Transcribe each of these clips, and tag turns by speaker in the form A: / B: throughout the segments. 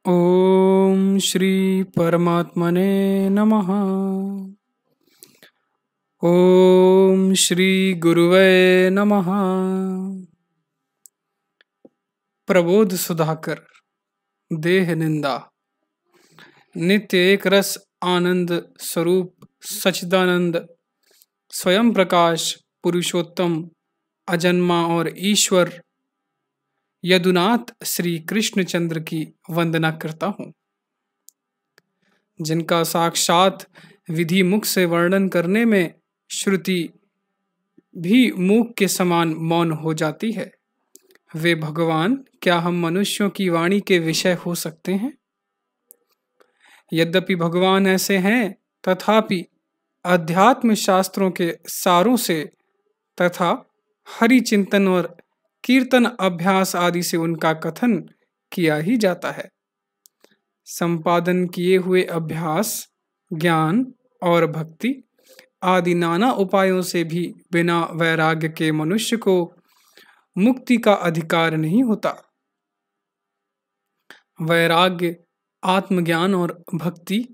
A: ओम श्री परमात्मने नमः। ओम श्री गुरुवे नमः। प्रबोध सुधाकर देह निंदा। नित्य एक रस आनंद स्वरूप सच्चिदानंद स्वयं प्रकाश पुरुषोत्तम अजन्मा और ईश्वर यदुनाथ श्री कृष्णचंद्र की वंदना करता हूँ, जिनका साक्षात विधि मुख से वर्णन करने में श्रुति भी मूक के समान मौन हो जाती है। वे भगवान क्या हम मनुष्यों की वाणी के विषय हो सकते हैं? यद्यपि भगवान ऐसे हैं, तथापि अध्यात्म शास्त्रों के सारों से तथा हरि चिंतन और कीर्तन अभ्यास आदि से उनका कथन किया ही जाता है। संपादन किए हुए अभ्यास, ज्ञान और भक्ति आदि नाना उपायों से भी बिना वैराग्य के मनुष्य को मुक्ति का अधिकार नहीं होता। वैराग्य, आत्मज्ञान और भक्ति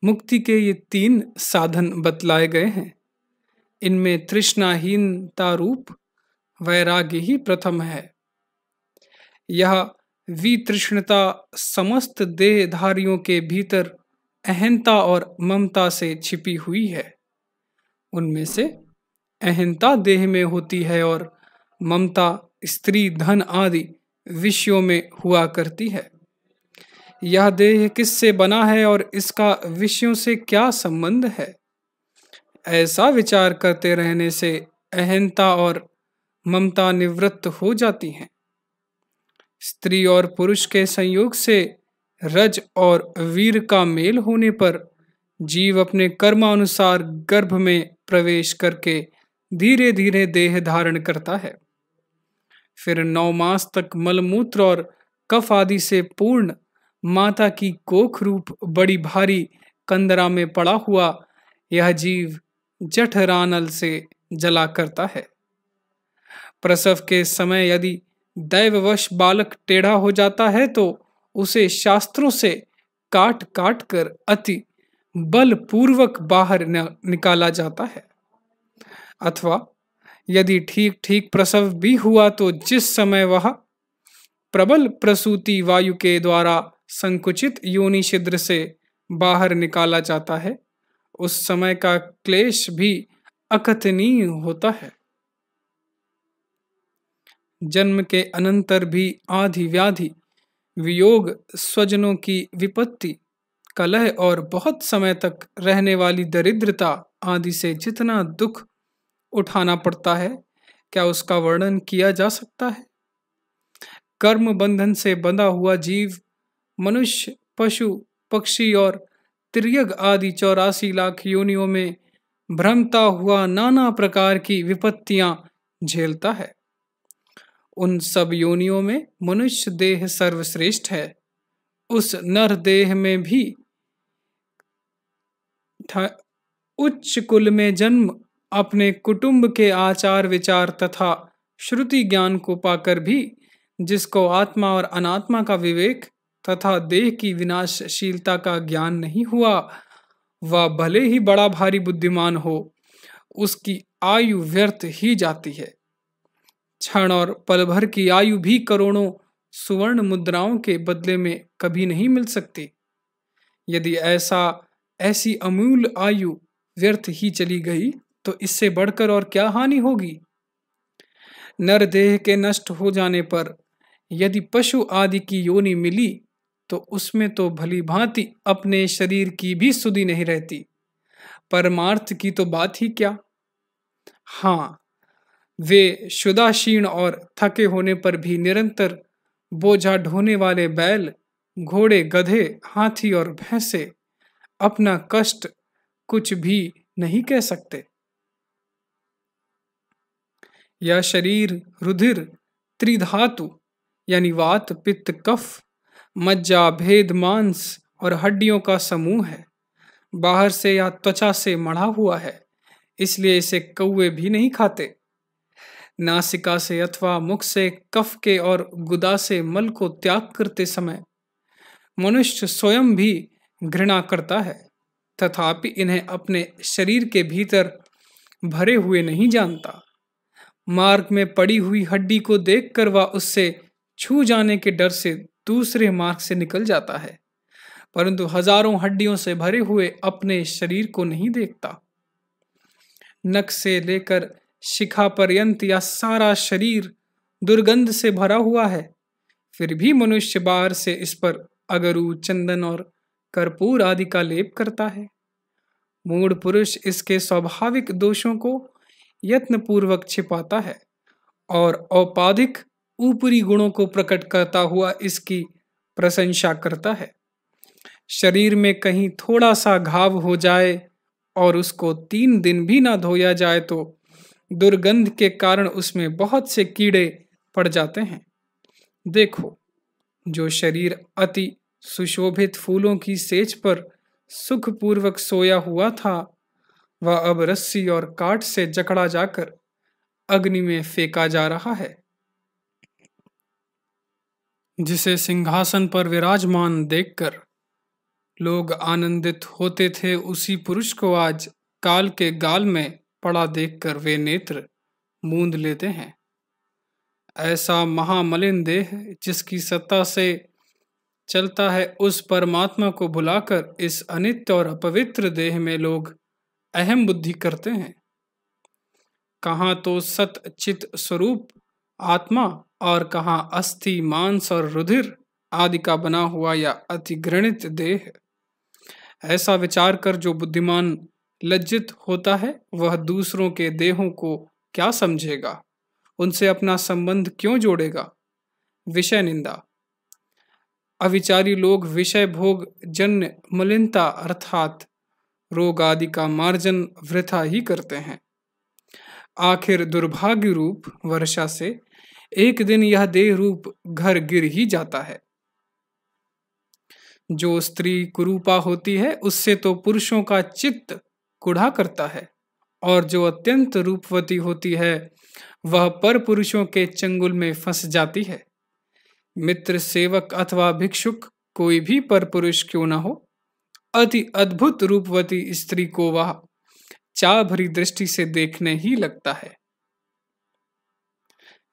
A: मुक्ति के ये तीन साधन बतलाए गए हैं। इनमें तृष्णाहीनता रूप वैराग्य ही प्रथम है। यह वितृष्णता समस्त देहधारियों के भीतर अहंता और ममता से छिपी हुई है। उनमें से अहंता देह में होती है और ममता स्त्री धन आदि विषयों में हुआ करती है। यह देह किससे बना है और इसका विषयों से क्या संबंध है? ऐसा विचार करते रहने से अहंता और ममता निवृत्त हो जाती हैं। स्त्री और पुरुष के संयोग से रज और वीर का मेल होने पर जीव अपने कर्मानुसार गर्भ में प्रवेश करके धीरे धीरे देह धारण करता है। फिर 9 मास तक मलमूत्र और कफ आदि से पूर्ण माता की कोख रूप बड़ी भारी कंदरा में पड़ा हुआ यह जीव जठरानल से जला करता है। प्रसव के समय यदि दैववश बालक टेढ़ा हो जाता है तो उसे शास्त्रों से काट काट कर अति बलपूर्वक बाहर निकाला जाता है। अथवा यदि ठीक ठीक प्रसव भी हुआ तो जिस समय वह प्रबल प्रसूति वायु के द्वारा संकुचित योनि छिद्र से बाहर निकाला जाता है, उस समय का क्लेश भी अकथनीय होता है। जन्म के अनंतर भी आधि व्याधि, वियोग, स्वजनों की विपत्ति, कलह और बहुत समय तक रहने वाली दरिद्रता आदि से जितना दुख उठाना पड़ता है, क्या उसका वर्णन किया जा सकता है? कर्म बंधन से बंधा हुआ जीव मनुष्य, पशु, पक्षी और तिर्यक आदि 84 लाख योनियों में भ्रमता हुआ नाना प्रकार की विपत्तियां झेलता है। उन सब योनियों में मनुष्य देह सर्वश्रेष्ठ है। उस नर देह में भी उच्च कुल में जन्म, अपने कुटुंब के आचार विचार तथा श्रुति ज्ञान को पाकर भी जिसको आत्मा और अनात्मा का विवेक तथा देह की विनाशशीलता का ज्ञान नहीं हुआ, वह भले ही बड़ा भारी बुद्धिमान हो, उसकी आयु व्यर्थ ही जाती है। क्षण और पल भर की आयु भी करोड़ों सुवर्ण मुद्राओं के बदले में कभी नहीं मिल सकती। यदि ऐसी अमूल्य आयु व्यर्थ ही चली गई तो इससे बढ़कर और क्या हानि होगी? नर देह के नष्ट हो जाने पर यदि पशु आदि की योनि मिली तो उसमें तो भली भांति अपने शरीर की भी सुधि नहीं रहती। परमार्थ की तो बात ही क्या। हाँ, वे शुदाशीर्ण और थके होने पर भी निरंतर बोझा ढोने वाले बैल, घोड़े, गधे, हाथी और भैंसे अपना कष्ट कुछ भी नहीं कह सकते। यह शरीर रुधिर, त्रिधातु यानी वात, पित्त, कफ, मज्जा, भेद, मांस और हड्डियों का समूह है। बाहर से या त्वचा से मढ़ा हुआ है, इसलिए इसे कौवे भी नहीं खाते। नासिका से अथवा मुख से कफ के और गुदा से मल को त्याग करते समय मनुष्य स्वयं भी घृणा करता है, तथापि इन्हें अपने शरीर के भीतर भरे हुए नहीं जानता। मार्ग में पड़ी हुई हड्डी को देखकर वह उससे छू जाने के डर से दूसरे मार्ग से निकल जाता है, परंतु हजारों हड्डियों से भरे हुए अपने शरीर को नहीं देखता। नख से लेकर शिखा पर्यंत या सारा शरीर दुर्गंध से भरा हुआ है, फिर भी मनुष्य बाहर से इस पर अगरू, चंदन और कर्पूर आदि का लेप करता है। मूढ़ पुरुष इसके स्वाभाविक दोषों को यत्नपूर्वक छिपाता है और औपाधिक ऊपरी गुणों को प्रकट करता हुआ इसकी प्रशंसा करता है। शरीर में कहीं थोड़ा सा घाव हो जाए और उसको 3 दिन भी ना धोया जाए तो दुर्गंध के कारण उसमें बहुत से कीड़े पड़ जाते हैं। देखो, जो शरीर अति सुशोभित फूलों की सेज पर सुखपूर्वक सोया हुआ था, वह अब रस्सी और काठ से जकड़ा जाकर अग्नि में फेंका जा रहा है। जिसे सिंहासन पर विराजमान देखकर लोग आनंदित होते थे, उसी पुरुष को आज काल के गाल में पड़ा देखकर वे नेत्र मूंद लेते हैं। ऐसा महामलिन देह जिसकी सत्ता से चलता है, उस परमात्मा को भुलाकर इस अनित्य और अपवित्र देह में लोग अहम बुद्धि करते हैं। कहाँ तो सत चित स्वरूप आत्मा और कहाँ अस्थि, मांस और रुधिर आदि का बना हुआ या अति घृणित देह। ऐसा विचार कर जो बुद्धिमान लज्जित होता है, वह दूसरों के देहों को क्या समझेगा, उनसे अपना संबंध क्यों जोड़ेगा। विषय निंदा। अविचारी लोग विषय भोग जन्य मलिनता अर्थात रोग आदि का मार्जन वृथा ही करते हैं। आखिर दुर्भाग्य रूप वर्षा से एक दिन यह देह रूप घर गिर ही जाता है। जो स्त्री कुरूपा होती है, उससे तो पुरुषों का चित्त कुढ़ा करता है, और जो अत्यंत रूपवती होती है, वह पर पुरुषों के चंगुल में फंस जाती है। मित्र, सेवक अथवा भिक्षुक कोई भी पर पुरुष क्यों न हो, अति अद्भुत रूपवती स्त्री को वह चाह भरी दृष्टि से देखने ही लगता है।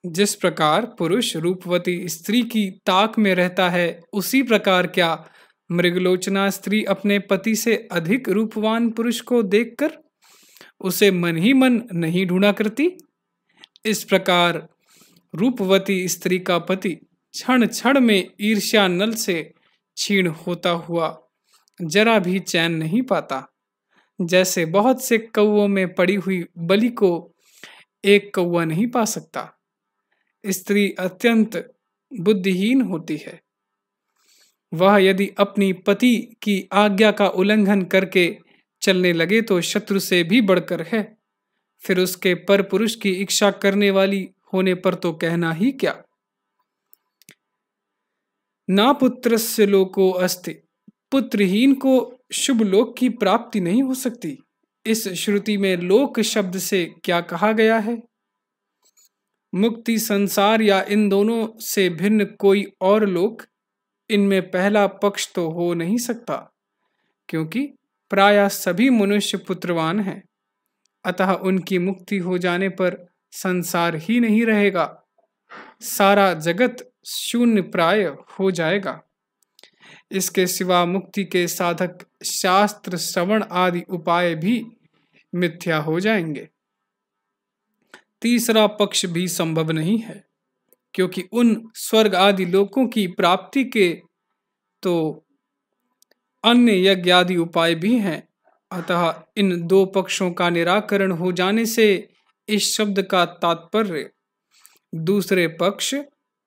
A: जिस प्रकार पुरुष रूपवती स्त्री की ताक में रहता है, उसी प्रकार क्या मृगलोचना स्त्री अपने पति से अधिक रूपवान पुरुष को देखकर उसे मन ही मन नहीं ढूंढा करती। इस प्रकार रूपवती स्त्री का पति क्षण क्षण में ईर्ष्या नल से क्षीण होता हुआ जरा भी चैन नहीं पाता। जैसे बहुत से कौवों में पड़ी हुई बलि को एक कौवा नहीं पा सकता। स्त्री अत्यंत बुद्धिहीन होती है। वह यदि अपनी पति की आज्ञा का उल्लंघन करके चलने लगे तो शत्रु से भी बढ़कर है। फिर उसके पर पुरुष की इच्छा करने वाली होने पर तो कहना ही क्या। ना पुत्रस्य लोको अस्ति, पुत्रहीन को शुभ लोक की प्राप्ति नहीं हो सकती। इस श्रुति में लोक शब्द से क्या कहा गया है। मुक्ति, संसार या इन दोनों से भिन्न कोई और लोक, इनमें पहला पक्ष तो हो नहीं सकता, क्योंकि प्रायः सभी मनुष्य पुत्रवान हैं। अतः उनकी मुक्ति हो जाने पर संसार ही नहीं रहेगा, सारा जगत शून्य प्राय हो जाएगा। इसके सिवा मुक्ति के साधक शास्त्र श्रवण आदि उपाय भी मिथ्या हो जाएंगे। तीसरा पक्ष भी संभव नहीं है, क्योंकि उन स्वर्ग आदि लोकों की प्राप्ति के तो अन्य यज्ञ आदि उपाय भी हैं। अतः इन दो पक्षों का निराकरण हो जाने से इस शब्द का तात्पर्य दूसरे पक्ष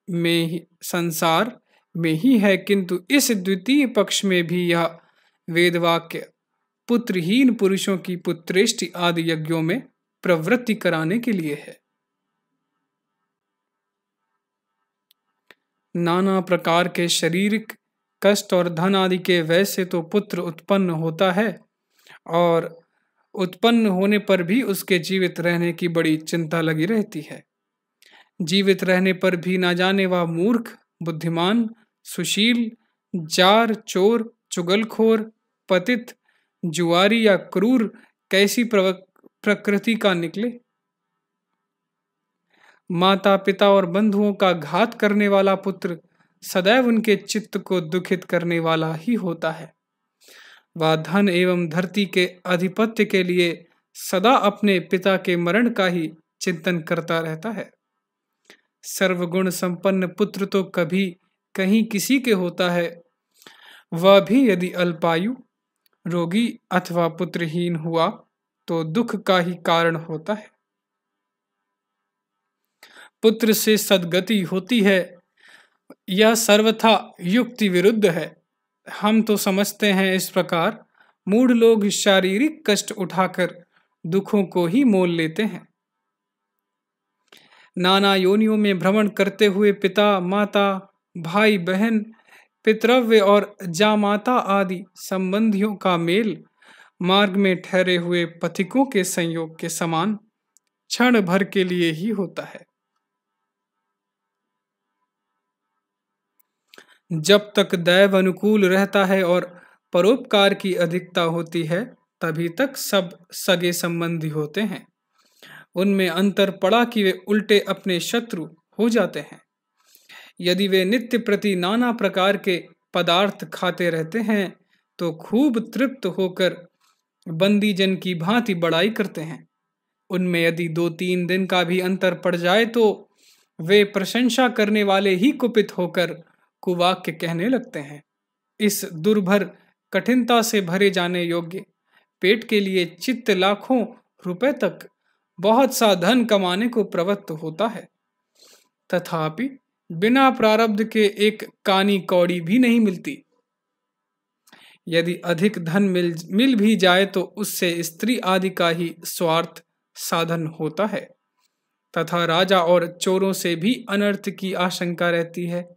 A: में ही, संसार में ही है, किंतु इस द्वितीय पक्ष में भी यह वेदवाक्य पुत्रहीन पुरुषों की पुत्रेष्टि आदि यज्ञों में प्रवृत्ति कराने के लिए है। नाना प्रकार के शारीरिक कष्ट और धन आदि के व्यय से तो पुत्र उत्पन्न होता है, और उत्पन्न होने पर भी उसके जीवित रहने की बड़ी चिंता लगी रहती है। जीवित रहने पर भी ना जाने वह मूर्ख, बुद्धिमान, सुशील, जार, चोर, चुगलखोर, पतित, जुआरी या क्रूर कैसी प्रकृति का निकले। माता पिता और बंधुओं का घात करने वाला पुत्र सदैव उनके चित्त को दुखित करने वाला ही होता है। वह धन एवं धरती के अधिपत्य के लिए सदा अपने पिता के मरण का ही चिंतन करता रहता है। सर्वगुण संपन्न पुत्र तो कभी कहीं किसी के होता है, वह भी यदि अल्पायु, रोगी अथवा पुत्रहीन हुआ तो दुख का ही कारण होता है। पुत्र से सद्गति होती है, यह सर्वथा युक्ति विरुद्ध है। हम तो समझते हैं इस प्रकार, मूढ़ लोग शारीरिक कष्ट उठाकर दुखों को ही मोल लेते हैं। नाना योनियों में भ्रमण करते हुए पिता, माता, भाई बहन, पितृव्य और जामाता आदि संबंधियों का मेल मार्ग में ठहरे हुए पथिकों के संयोग के समान क्षण भर के लिए ही होता है। जब तक दैव अनुकूल रहता है और परोपकार की अधिकता होती है, तभी तक सब सगे संबंधी होते हैं। उनमें अंतर पड़ा कि वे उल्टे अपने शत्रु हो जाते हैं। यदि वे नित्य प्रति नाना प्रकार के पदार्थ खाते रहते हैं तो खूब तृप्त होकर बंदी जन की भांति बड़ाई करते हैं। उनमें यदि 2-3 दिन का भी अंतर पड़ जाए तो वे प्रशंसा करने वाले ही कुपित होकर कुवाक्य कहने लगते हैं। इस दुर्भर कठिनता से भरे जाने योग्य पेट के लिए चित्त लाखों रुपए तक बहुत सा धन कमाने को प्रवृत्त होता है, तथापि बिना प्रारब्ध के एक कानी कौड़ी भी नहीं मिलती। यदि अधिक धन मिल भी जाए तो उससे स्त्री आदि का ही स्वार्थ साधन होता है, तथा राजा और चोरों से भी अनर्थ की आशंका रहती है।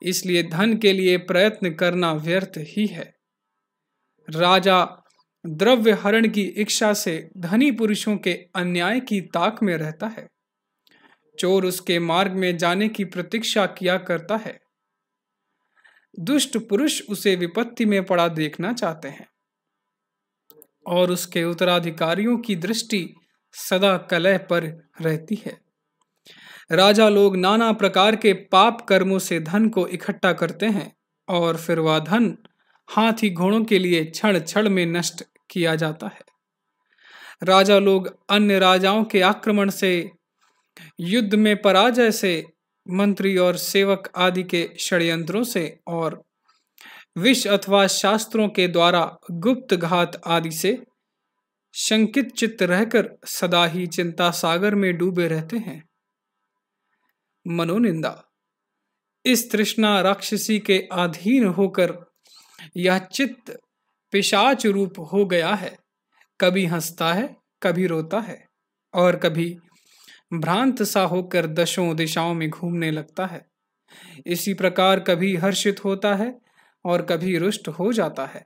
A: इसलिए धन के लिए प्रयत्न करना व्यर्थ ही है। राजा द्रव्य हरण की इच्छा से धनी पुरुषों के अन्याय की ताक में रहता है। चोर उसके मार्ग में जाने की प्रतीक्षा किया करता है। दुष्ट पुरुष उसे विपत्ति में पड़ा देखना चाहते हैं और उसके उत्तराधिकारियों की दृष्टि सदा कलह पर रहती है। राजा लोग नाना प्रकार के पाप कर्मों से धन को इकट्ठा करते हैं और फिर वह धन हाथी घोड़ों के लिए क्षण क्षण में नष्ट किया जाता है। राजा लोग अन्य राजाओं के आक्रमण से, युद्ध में पराजय से, मंत्री और सेवक आदि के षड्यंत्रों से और विष अथवा शास्त्रों के द्वारा गुप्त घात आदि से शंकित चित्त रहकर सदा ही चिंता सागर में डूबे रहते हैं। मनोनिंदा, इस तृष्णा राक्षसी के अधीन होकर यह चित्त पिशाच रूप हो गया है। कभी हंसता है, कभी रोता है और कभी भ्रांत सा होकर दशों दिशाओं में घूमने लगता है। इसी प्रकार कभी हर्षित होता है और कभी रुष्ट हो जाता है।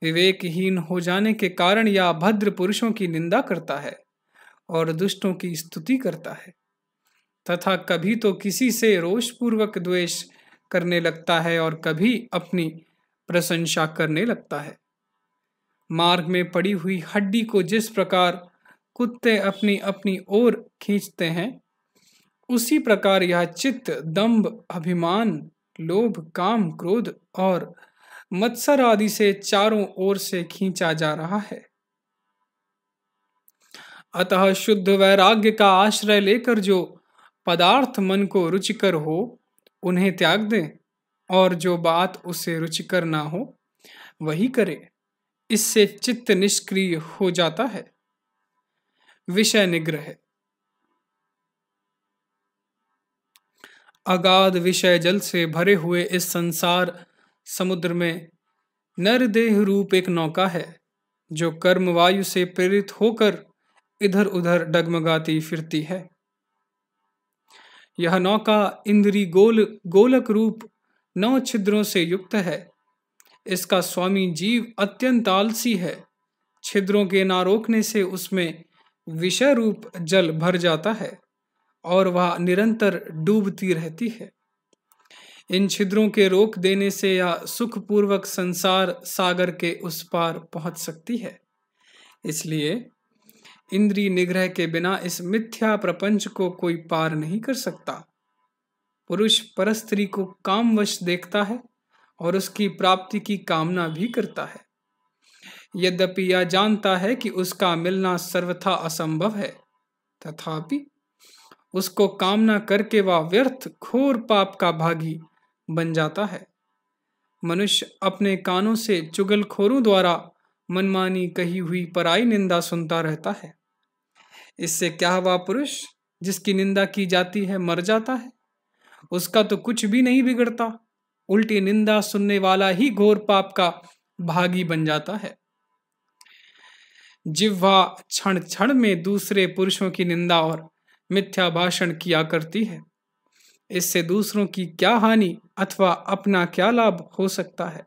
A: विवेकहीन हो जाने के कारण यह भद्र पुरुषों की निंदा करता है और दुष्टों की स्तुति करता है, तथा कभी तो किसी से रोषपूर्वक द्वेष करने लगता है और कभी अपनी प्रशंसा करने लगता है। मार्ग में पड़ी हुई हड्डी को जिस प्रकार कुत्ते अपनी अपनी ओर खींचते हैं, उसी प्रकार यह चित्त दंभ, अभिमान, लोभ, काम, क्रोध और मत्सर आदि से चारों ओर से खींचा जा रहा है। अतः शुद्ध वैराग्य का आश्रय लेकर जो पदार्थ मन को रुचिकर हो उन्हें त्याग दें और जो बात उसे रुचिकर ना हो वही करे। इससे चित्त निष्क्रिय हो जाता है। विषय निग्रह। अगाध विषय जल से भरे हुए इस संसार समुद्र में नरदेह रूप एक नौका है जो कर्म वायु से प्रेरित होकर इधर उधर डगमगाती फिरती है। यह नौका इंद्री गोलक रूप 9 छिद्रों से युक्त है। इसका स्वामी जीव अत्यंत आलसी है। छिद्रों के ना रोकने से उसमें विषय रूप जल भर जाता है और वह निरंतर डूबती रहती है। इन छिद्रों के रोक देने से या सुखपूर्वक संसार सागर के उस पार पहुंच सकती है। इसलिए इंद्रिय निग्रह के बिना इस मिथ्या प्रपंच को कोई पार नहीं कर सकता। पुरुष परस्त्री को कामवश देखता है और उसकी प्राप्ति की कामना भी करता है, यद्यपि यह जानता है कि उसका मिलना सर्वथा असंभव है, तथापि उसको कामना करके वह व्यर्थ घोर पाप का भागी बन जाता है। मनुष्य अपने कानों से चुगलखोरों द्वारा मनमानी कही हुई पराई निंदा सुनता रहता है। इससे क्या हुआ, पुरुष जिसकी निंदा की जाती है मर जाता है, उसका तो कुछ भी नहीं बिगड़ता, उल्टी निंदा सुनने वाला ही घोर पाप का भागी बन जाता है। जिह्वा क्षण क्षण में दूसरे पुरुषों की निंदा और मिथ्या भाषण किया करती है। इससे दूसरों की क्या हानि अथवा अपना क्या लाभ हो सकता है।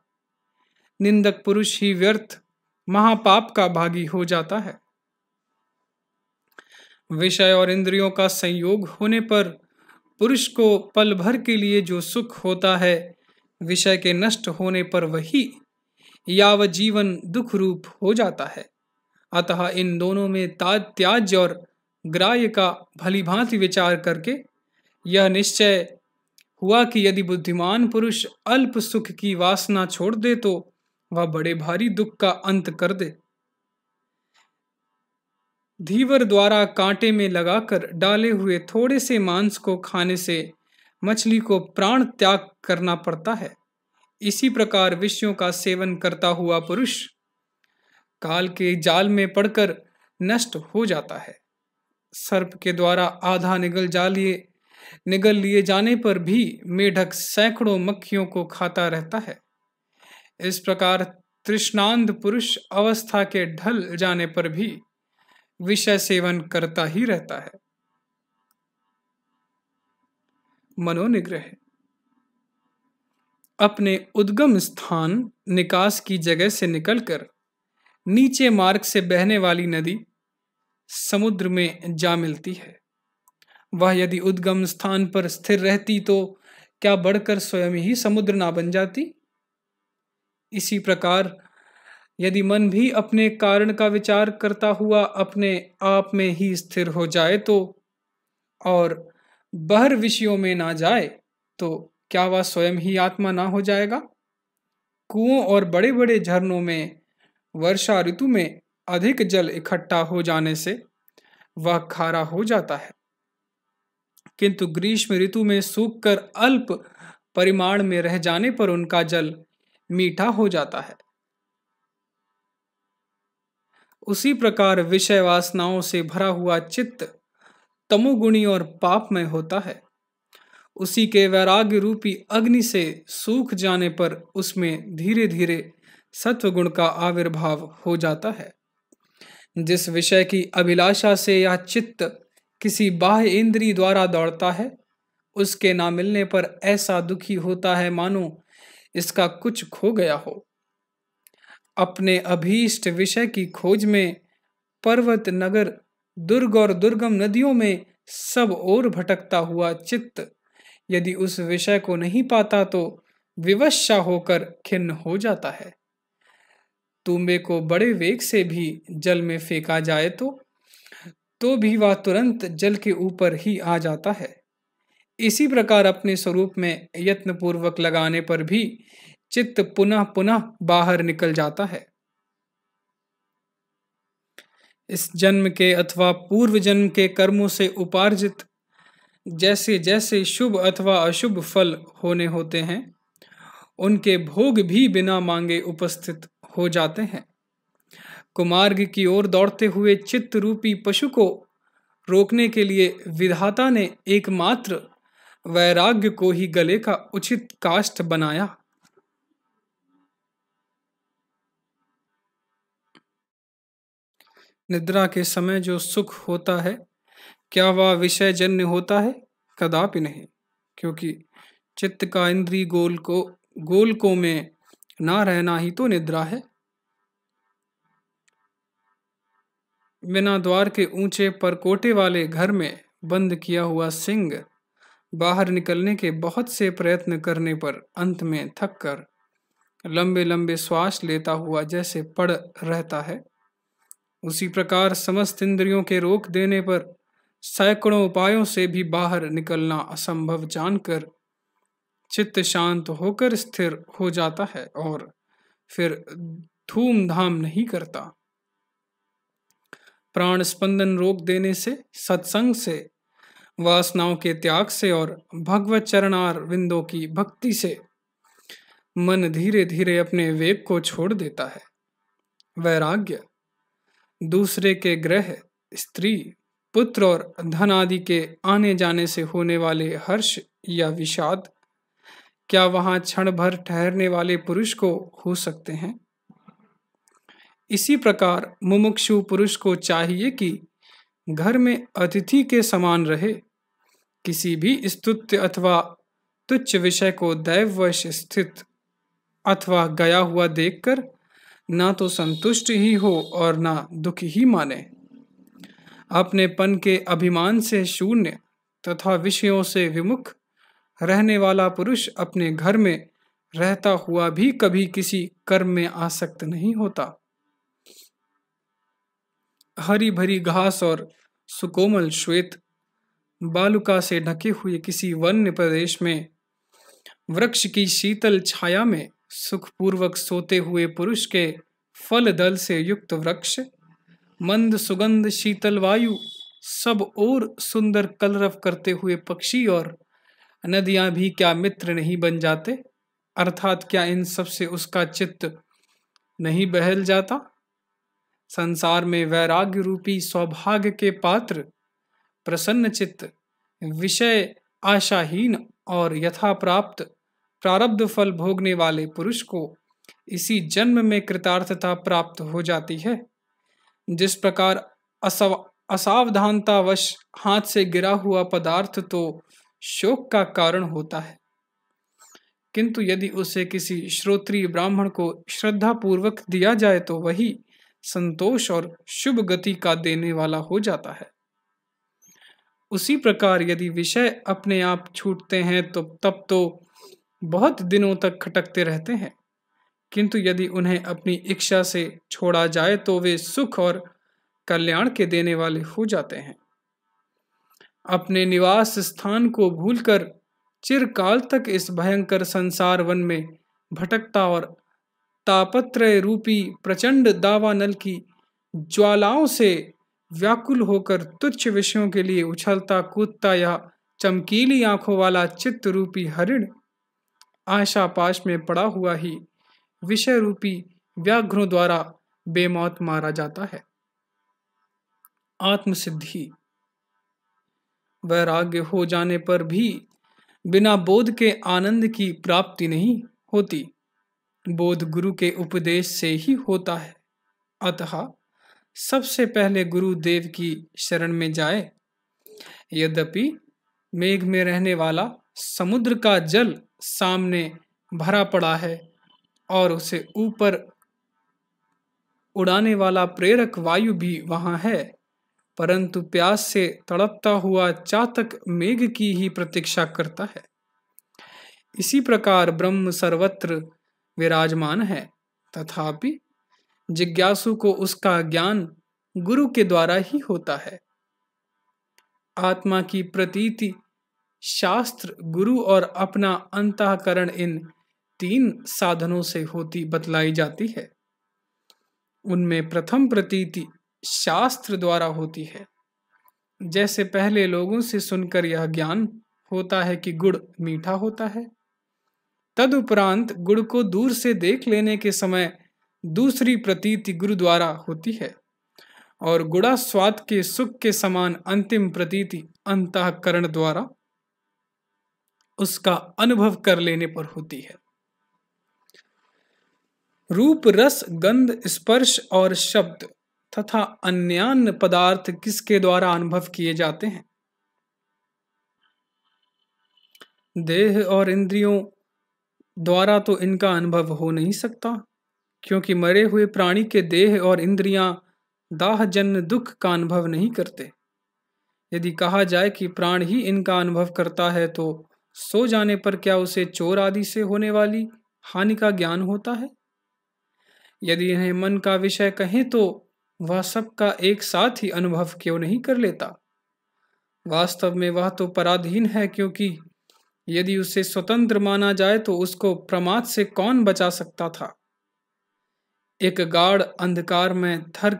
A: निंदक पुरुष ही व्यर्थ महापाप का भागी हो जाता है। विषय और इंद्रियों का संयोग होने पर पुरुष को पल भर के लिए जो सुख होता है, विषय के नष्ट होने पर वही यावज्जीवन दुख रूप हो जाता है। अतः इन दोनों में त्याज्य और ग्राह्य का भलीभांति विचार करके यह निश्चय हुआ कि यदि बुद्धिमान पुरुष अल्प सुख की वासना छोड़ दे तो वह बड़े भारी दुख का अंत कर दे। धीवर द्वारा कांटे में लगाकर डाले हुए थोड़े से मांस को खाने से मछली को प्राण त्याग करना पड़ता है। इसी प्रकार विषयों का सेवन करता हुआ पुरुष काल के जाल में पड़कर नष्ट हो जाता है। सर्प के द्वारा आधा निगल लिए जाने पर भी मेढक सैकड़ों मक्खियों को खाता रहता है। इस प्रकार तृष्णांध पुरुष अवस्था के ढल जाने पर भी विषय सेवन करता ही रहता है। मनोनिग्रह अपने उद्गम स्थान निकास की जगह से निकलकर नीचे मार्ग से बहने वाली नदी समुद्र में जा मिलती है। वह यदि उद्गम स्थान पर स्थिर रहती तो क्या बढ़कर स्वयं ही समुद्र ना बन जाती। इसी प्रकार यदि मन भी अपने कारण का विचार करता हुआ अपने आप में ही स्थिर हो जाए तो और बाहर विषयों में ना जाए तो क्या वह स्वयं ही आत्मा ना हो जाएगा। कुओं और बड़े बड़े झरनों में वर्षा ऋतु में अधिक जल इकट्ठा हो जाने से वह खारा हो जाता है, किंतु ग्रीष्म ऋतु में सूखकर अल्प परिमाण में रह जाने पर उनका जल मीठा हो जाता है। उसी प्रकार विषय वासनाओं से भरा हुआ चित्त तमोगुणी और पापमय होता है। उसी के वैराग्य रूपी अग्नि से सूख जाने पर उसमें धीरे धीरे सत्वगुण का आविर्भाव हो जाता है। जिस विषय की अभिलाषा से यह चित्त किसी बाह्य इंद्रिय द्वारा दौड़ता है, उसके ना मिलने पर ऐसा दुखी होता है मानो इसका कुछ खो गया हो। अपने अभीष्ट विषय की खोज में पर्वत नगर दुर्ग और दुर्गम नदियों में सब ओर भटकता हुआ चित्त यदि उस विषय को नहीं पाता तो विवशा होकर खिन्न हो जाता है। तुंबे को बड़े वेग से भी जल में फेंका जाए तो भी वह तुरंत जल के ऊपर ही आ जाता है। इसी प्रकार अपने स्वरूप में यत्न पूर्वक लगाने पर भी चित्त पुनः पुनः बाहर निकल जाता है। इस जन्म के अथवा पूर्व जन्म के कर्मों से उपार्जित जैसे जैसे शुभ अथवा अशुभ फल होने होते हैं, उनके भोग भी बिना मांगे उपस्थित हो जाते हैं। कुमार्ग की ओर दौड़ते हुए चित्त रूपी पशु को रोकने के लिए विधाता ने एकमात्र वैराग्य को ही गले का उचित काष्ठ बनाया। निद्रा के समय जो सुख होता है, क्या वह विषय जन्य होता है? कदापि नहीं, क्योंकि चित्त का इंद्रिय गोलकों में ना रहना ही तो निद्रा है। बिना द्वार के ऊंचे परकोटे वाले घर में बंद किया हुआ सिंह बाहर निकलने के बहुत से प्रयत्न करने पर अंत में थक कर लंबे लंबे श्वास लेता हुआ जैसे पड़ रहता है, उसी प्रकार समस्त इंद्रियों के रोक देने पर सैकड़ों उपायों से भी बाहर निकलना असंभव जानकर चित्त शांत होकर स्थिर हो जाता है और फिर धूमधाम नहीं करता। प्राण स्पंदन रोक देने से, सत्संग से, वासनाओं के त्याग से और भगवत चरणार विंदों की भक्ति से मन धीरे धीरे अपने वेग को छोड़ देता है। वैराग्य दूसरे के ग्रह, स्त्री, पुत्र और धन आदि के आने जाने से होने वाले हर्ष या विषाद क्या वहां क्षण भर ठहरने वाले पुरुष को हो सकते हैं? इसी प्रकार मुमुक्षु पुरुष को चाहिए कि घर में अतिथि के समान रहे, किसी भी स्तुत्य अथवा तुच्छ विषय को दैववश स्थित अथवा गया हुआ देखकर ना तो संतुष्ट ही हो और ना दुख ही माने। अपने पन के अभिमान से शून्य तथा विषयों से विमुख रहने वाला पुरुष अपने घर में रहता हुआ भी कभी किसी कर्म में आसक्त नहीं होता। हरी भरी घास और सुकोमल श्वेत बालुका से ढके हुए किसी वन्य प्रदेश में वृक्ष की शीतल छाया में सुखपूर्वक सोते हुए पुरुष के फल दल से युक्त वृक्ष, मंद सुगंध शीतल वायु, सब और सुंदर कलरव करते हुए पक्षी और नदियां भी क्या मित्र नहीं बन जाते? अर्थात क्या इन सब से उसका चित्त नहीं बहल जाता? संसार में वैराग्य रूपी सौभाग्य के पात्र, प्रसन्न चित्त, विषय आशाहीन और यथा प्राप्त प्रारब्ध फल भोगने वाले पुरुष को इसी जन्म में कृतार्थता प्राप्त हो जाती है। जिस प्रकार असावधानतावश हाथ से गिरा हुआ पदार्थ तो शोक का कारण होता है, किंतु यदि उसे किसी श्रोत्रीय ब्राह्मण को श्रद्धा पूर्वक दिया जाए तो वही संतोष और शुभ गति का देने वाला हो जाता है। उसी प्रकार यदि विषय अपने आप छूटते हैं तो तब तो बहुत दिनों तक खटकते रहते हैं, किंतु यदि उन्हें अपनी इच्छा से छोड़ा जाए तो वे सुख और कल्याण के देने वाले हो जाते हैं। अपने निवास स्थान को भूलकर चिरकाल तक इस भयंकर संसार वन में भटकता और तापत्रय रूपी प्रचंड दावानल की ज्वालाओं से व्याकुल होकर तुच्छ विषयों के लिए उछलता कूदता या चमकीली आंखों वाला चित्त रूपी हरिण आशा पाश में पड़ा हुआ ही विषय रूपी व्याघ्रों द्वारा बेमौत मारा जाता है। आत्मसिद्धि वैराग्य हो जाने पर भी बिना बोध के आनंद की प्राप्ति नहीं होती। बोध गुरु के उपदेश से ही होता है। अतः सबसे पहले गुरुदेव की शरण में जाए। यद्यपि मेघ में रहने वाला समुद्र का जल सामने भरा पड़ा है और उसे ऊपर उड़ाने वाला प्रेरक वायु भी वहां है, परंतु प्यास से तड़पता हुआ चातक मेघ की ही प्रतीक्षा करता है। इसी प्रकार ब्रह्म सर्वत्र विराजमान है, तथापि जिज्ञासु को उसका ज्ञान गुरु के द्वारा ही होता है। आत्मा की प्रतीति शास्त्र, गुरु और अपना अंतःकरण इन तीन साधनों से होती बतलाई जाती है। उनमें प्रथम प्रतीति शास्त्र द्वारा होती है। जैसे पहले लोगों से सुनकर यह ज्ञान होता है कि गुड़ मीठा होता है, तदुपरांत गुड़ को दूर से देख लेने के समय दूसरी प्रतीति गुरु द्वारा होती है और गुड़ा स्वाद के सुख के समान अंतिम प्रतीति अंतःकरण द्वारा उसका अनुभव कर लेने पर होती है। रूप, रस, गंध, स्पर्श और शब्द तथा अन्यान्य पदार्थ किसके द्वारा अनुभव किए जाते हैं? देह और इंद्रियों द्वारा तो इनका अनुभव हो नहीं सकता, क्योंकि मरे हुए प्राणी के देह और इंद्रियां दाहजन्य दुख का अनुभव नहीं करते, यदि कहा जाए कि प्राण ही इनका अनुभव करता है तो सो जाने पर क्या उसे चोर आदि से होने वाली हानि का ज्ञान होता है? यदि इन्हें मन का विषय कहें तो वह सबका एक साथ ही अनुभव क्यों नहीं कर लेता? वास्तव में वह तो पराधीन है, क्योंकि यदि उसे स्वतंत्र माना जाए तो उसको प्रमाद से कौन बचा सकता था? एक गाढ़ अंधकार में घर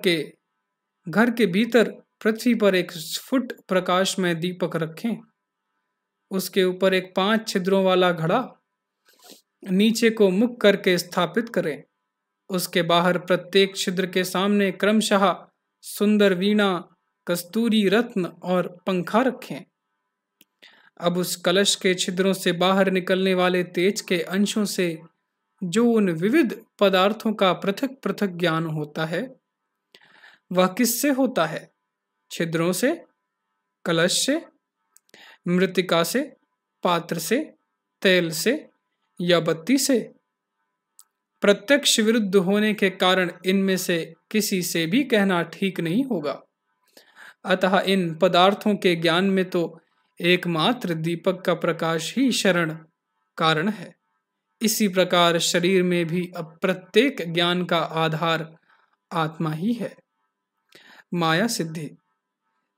A: के भीतर पृथ्वी पर एक फुट प्रकाश में दीपक रखें, उसके ऊपर एक 5 छिद्रों वाला घड़ा नीचे को मुख करके स्थापित करें, उसके बाहर प्रत्येक छिद्र के सामने क्रमशः सुंदर वीणा, कस्तूरी रत्न और पंखा रखें। अब उस कलश के छिद्रों से बाहर निकलने वाले तेज के अंशों से जो उन विविध पदार्थों का पृथक पृथक ज्ञान होता है, वह किससे होता है? छिद्रों से, कलश से, मृत्तिका से, पात्र से, तेल से या बत्ती से? प्रत्यक्ष विरुद्ध होने के कारण इनमें से किसी से भी कहना ठीक नहीं होगा। अतः इन पदार्थों के ज्ञान में तो एकमात्र दीपक का प्रकाश ही शरण कारण है। इसी प्रकार शरीर में भी अब प्रत्येक ज्ञान का आधार आत्मा ही है। माया सिद्धि।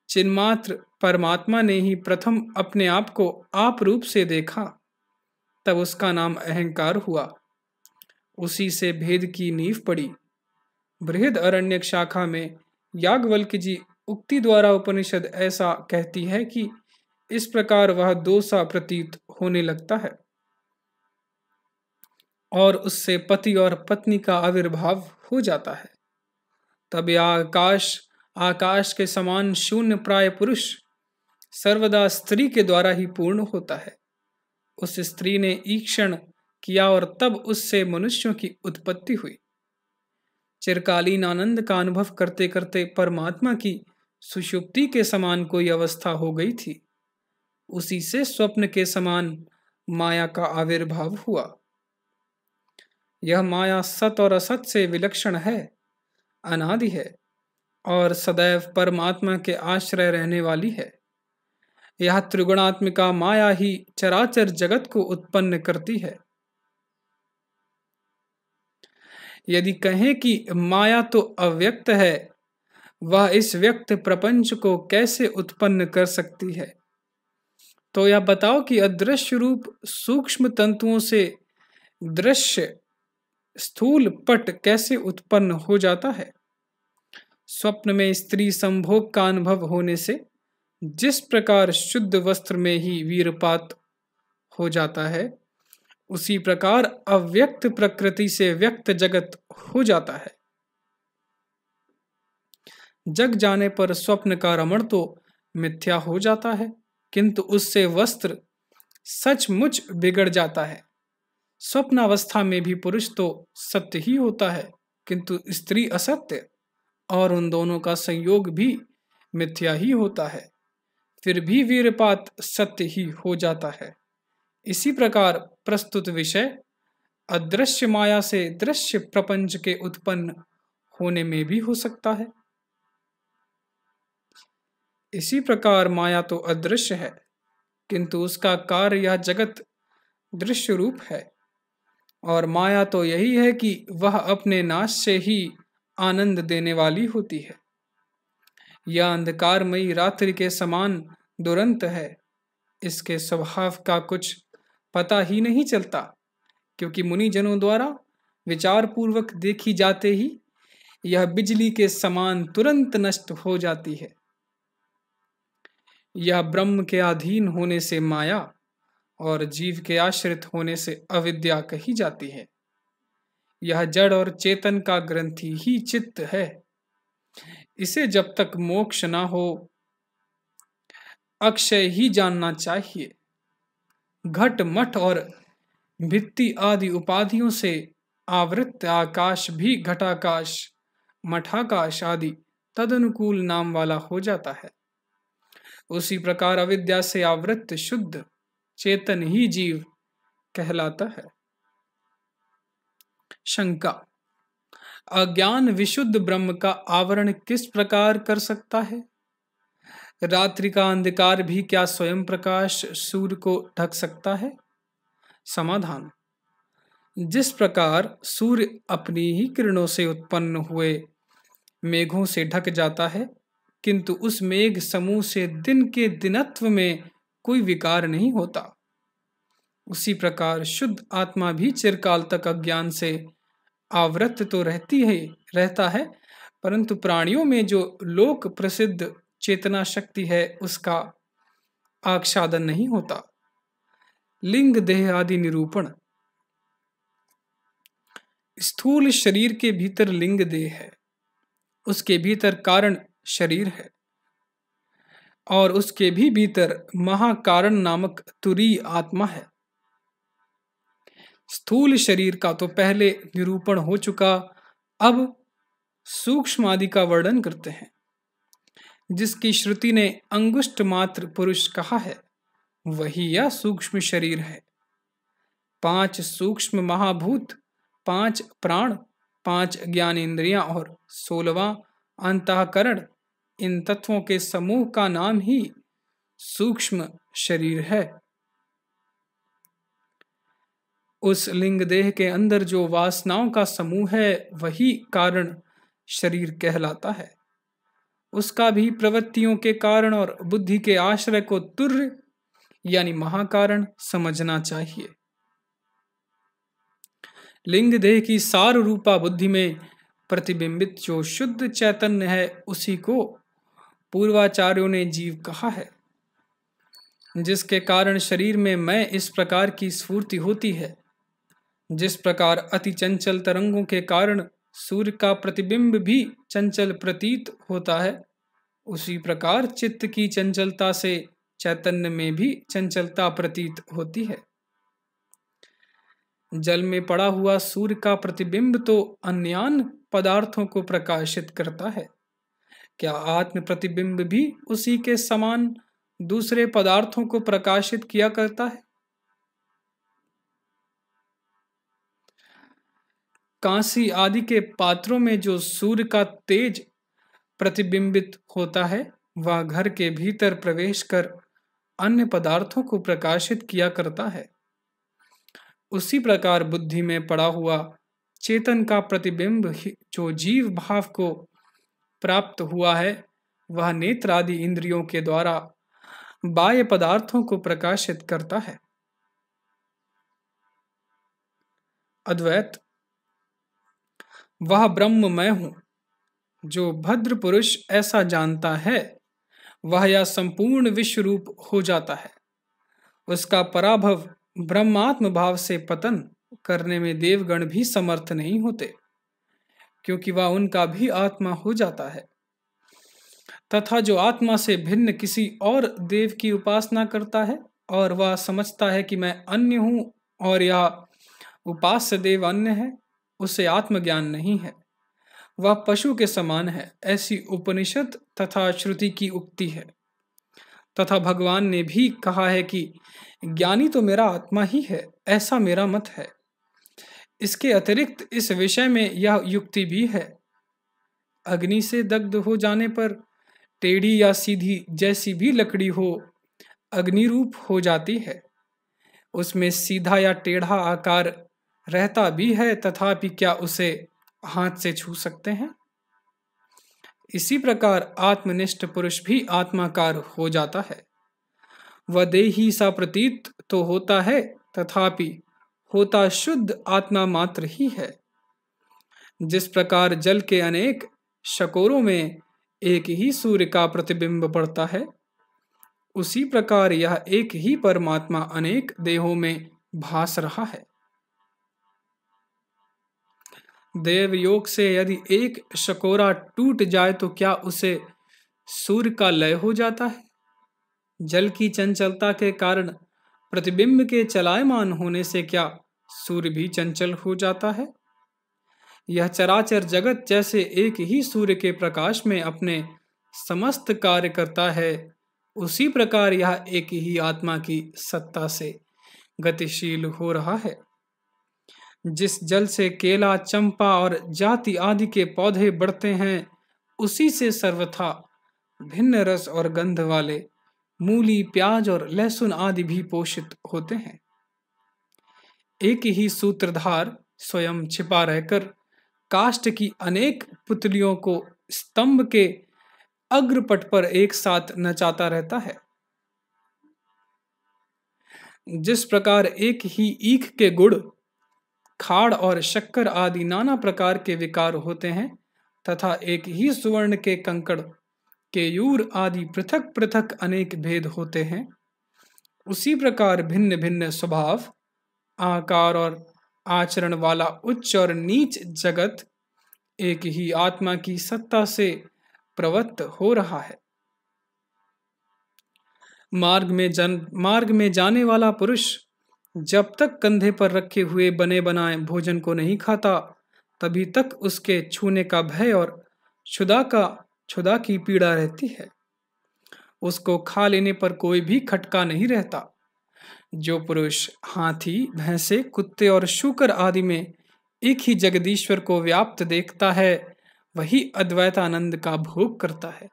A: चिन्मात्र परमात्मा ने ही प्रथम अपने आप को आप रूप से देखा, तब उसका नाम अहंकार हुआ। उसी से भेद की नींव पड़ी। बृहद अरण्यक शाखा में याज्ञवल्क्य जी उक्ति द्वारा उपनिषद ऐसा कहती है कि इस प्रकार वह दो सा प्रतीत होने लगता है और उससे पति और पत्नी का आविर्भाव हो जाता है। तब यह आकाश के समान शून्य प्राय पुरुष सर्वदा स्त्री के द्वारा ही पूर्ण होता है। उस स्त्री ने ईक्षण किया और तब उससे मनुष्यों की उत्पत्ति हुई। चिरकालीन आनंद का अनुभव करते करते परमात्मा की सुषुप्ति के समान कोई अवस्था हो गई थी। उसी से स्वप्न के समान माया का आविर्भाव हुआ। यह माया सत और असत से विलक्षण है, अनादि है और सदैव परमात्मा के आश्रय रहने वाली है। यह त्रिगुणात्मिका माया ही चराचर जगत को उत्पन्न करती है। यदि कहें कि माया तो अव्यक्त है, वह इस व्यक्त प्रपंच को कैसे उत्पन्न कर सकती है, तो यह बताओ कि अदृश्य रूप सूक्ष्म तंतुओं से दृश्य स्थूल पट कैसे उत्पन्न हो जाता है? स्वप्न में स्त्री संभोग का अनुभव होने से जिस प्रकार शुद्ध वस्त्र में ही वीरपात हो जाता है, उसी प्रकार अव्यक्त प्रकृति से व्यक्त जगत हो जाता है। जग जाने पर स्वप्न का रमण तो मिथ्या हो जाता है, किंतु उससे वस्त्र सचमुच बिगड़ जाता है। स्वप्नावस्था में भी पुरुष तो सत्य ही होता है, किंतु स्त्री असत्य, और उन दोनों का संयोग भी मिथ्या ही होता है। फिर भी वीरपात सत्य ही हो जाता है। इसी प्रकार प्रस्तुत विषय अदृश्य माया से दृश्य प्रपंच के उत्पन्न होने में भी हो सकता है। इसी प्रकार माया तो अदृश्य है, किंतु उसका कार्य यह जगत दृश्य रूप है, और माया तो यही है कि वह अपने नाश से ही आनंद देने वाली होती है। यह अंधकारमयी रात्रि के समान दुरंत है। इसके स्वभाव का कुछ पता ही नहीं चलता, क्योंकि मुनिजनों द्वारा विचार पूर्वक देखी जाते ही यह बिजली के समान तुरंत नष्ट हो जाती है। यह ब्रह्म के अधीन होने से माया और जीव के आश्रित होने से अविद्या कही जाती है। यह जड़ और चेतन का ग्रंथि ही चित्त है। इसे जब तक मोक्ष ना हो अक्षय ही जानना चाहिए। घट मठ और भित्ति आदि उपाधियों से आवृत आकाश भी घटाकाश, मठाकाश आदि तदनुकूल नाम वाला हो जाता है। उसी प्रकार अविद्या से आवृत शुद्ध चेतन ही जीव कहलाता है। शंका। अज्ञान विशुद्ध ब्रह्म का आवरण किस प्रकार कर सकता है? रात्रि का अंधकार भी क्या स्वयं प्रकाश सूर्य को ढक सकता है? समाधान: जिस प्रकार सूर्य अपनी ही किरणों से उत्पन्न हुए मेघों से ढक जाता है, किंतु उस मेघ समूह से दिन के दिनत्व में कोई विकार नहीं होता, उसी प्रकार शुद्ध आत्मा भी चिरकाल तक अज्ञान से आवृत तो रहता है, परंतु प्राणियों में जो लोक प्रसिद्ध चेतना शक्ति है उसका आच्छादन नहीं होता। लिंग देह आदि निरूपण: स्थूल शरीर के भीतर लिंग देह है, उसके भीतर कारण शरीर है और उसके भी भीतर महाकारण नामक तुरीय आत्मा है। स्थूल शरीर का तो पहले निरूपण हो चुका, अब सूक्ष्म आदि का वर्णन करते हैं। जिसकी श्रुति ने अंगुष्ठ मात्र पुरुष कहा है, वही यह सूक्ष्म शरीर है। 5 सूक्ष्म महाभूत, 5 प्राण, 5 ज्ञानेंद्रियां और 16वां अंतःकरण, इन तत्वों के समूह का नाम ही सूक्ष्म शरीर है। उस लिंग देह के अंदर जो वासनाओं का समूह है वही कारण शरीर कहलाता है। उसका भी प्रवृत्तियों के कारण और बुद्धि के आश्रय को तुर्य यानी महाकारण समझना चाहिए। लिंग देह की सार रूपा बुद्धि में प्रतिबिंबित जो शुद्ध चैतन्य है उसी को पूर्वाचार्यों ने जीव कहा है, जिसके कारण शरीर में मैं इस प्रकार की स्फूर्ति होती है। जिस प्रकार अति चंचल तरंगों के कारण सूर्य का प्रतिबिंब भी चंचल प्रतीत होता है, उसी प्रकार चित्त की चंचलता से चैतन्य में भी चंचलता प्रतीत होती है। जल में पड़ा हुआ सूर्य का प्रतिबिंब तो अन्यान पदार्थों को प्रकाशित करता है, क्या आत्म प्रतिबिंब भी उसी के समान दूसरे पदार्थों को प्रकाशित किया करता है? कांसी आदि के पात्रों में जो सूर्य का तेज प्रतिबिंबित होता है, वह घर के भीतर प्रवेश कर अन्य पदार्थों को प्रकाशित किया करता है। उसी प्रकार बुद्धि में पड़ा हुआ चेतन का प्रतिबिंब जो जीव भाव को प्राप्त हुआ है, वह नेत्र आदि इंद्रियों के द्वारा बाह्य पदार्थों को प्रकाशित करता है। अद्वैत: वह ब्रह्म मैं हूं, जो भद्र पुरुष ऐसा जानता है, वह यह संपूर्ण विश्व रूप हो जाता है। उसका पराभव ब्रह्मात्म भाव से पतन करने में देवगण भी समर्थ नहीं होते, क्योंकि वह उनका भी आत्मा हो जाता है। तथा जो आत्मा से भिन्न किसी और देव की उपासना करता है और वह समझता है कि मैं अन्य हूं और यह उपास्य देव अन्य है, उसे आत्मज्ञान नहीं है, वह पशु के समान है, ऐसी उपनिषद तथा श्रुति की उक्ति है। तथा भगवान ने भी कहा है कि ज्ञानी तो मेरा आत्मा ही है, ऐसा मेरा मत है। इसके अतिरिक्त इस विषय में यह युक्ति भी है, अग्नि से दग्ध हो जाने पर टेढ़ी या सीधी जैसी भी लकड़ी हो, अग्नि रूप हो जाती है। उसमें सीधा या टेढ़ा आकार रहता भी है, तथापि क्या उसे हाथ से छू सकते हैं? इसी प्रकार आत्मनिष्ठ पुरुष भी आत्माकार हो जाता है। वह देही सा प्रतीत तो होता है, तथापि होता शुद्ध आत्मा मात्र ही है। जिस प्रकार जल के अनेक शकोरों में एक ही सूर्य का प्रतिबिंब पड़ता है, उसी प्रकार यह एक ही परमात्मा अनेक देहों में भास रहा है। देव योग से यदि एक शकोरा टूट जाए तो क्या उसे सूर्य का लय हो जाता है? जल की चंचलता के कारण प्रतिबिंब के चलायमान होने से क्या सूर्य भी चंचल हो जाता है? यह चराचर जगत जैसे एक ही सूर्य के प्रकाश में अपने समस्त कार्य करता है, उसी प्रकार यह एक ही आत्मा की सत्ता से गतिशील हो रहा है। जिस जल से केला, चंपा और जाति आदि के पौधे बढ़ते हैं, उसी से सर्वथा भिन्न रस और गंध वाले मूली, प्याज और लहसुन आदि भी पोषित होते हैं। एक ही सूत्रधार स्वयं छिपा रहकर काष्ठ की अनेक पुतलियों को स्तंभ के अग्रपट पर एक साथ नचाता रहता है। जिस प्रकार एक ही ईख के गुड़, खाड़ और शक्कर आदि नाना प्रकार के विकार होते हैं, तथा एक ही सुवर्ण के कंकड़, केयूर आदि पृथक पृथक अनेक भेद होते हैं, उसी प्रकार भिन्न भिन्न स्वभाव, आकार और आचरण वाला उच्च और नीच जगत एक ही आत्मा की सत्ता से प्रवृत्त हो रहा है। मार्ग में जाने वाला पुरुष जब तक कंधे पर रखे हुए बने बनाए भोजन को नहीं खाता, तभी तक उसके छूने का भय और क्षुधा की पीड़ा रहती है। उसको खा लेने पर कोई भी खटका नहीं रहता। जो पुरुष हाथी, भैंसे, कुत्ते और शूकर आदि में एक ही जगदीश्वर को व्याप्त देखता है, वही अद्वैतानंद का भोग करता है।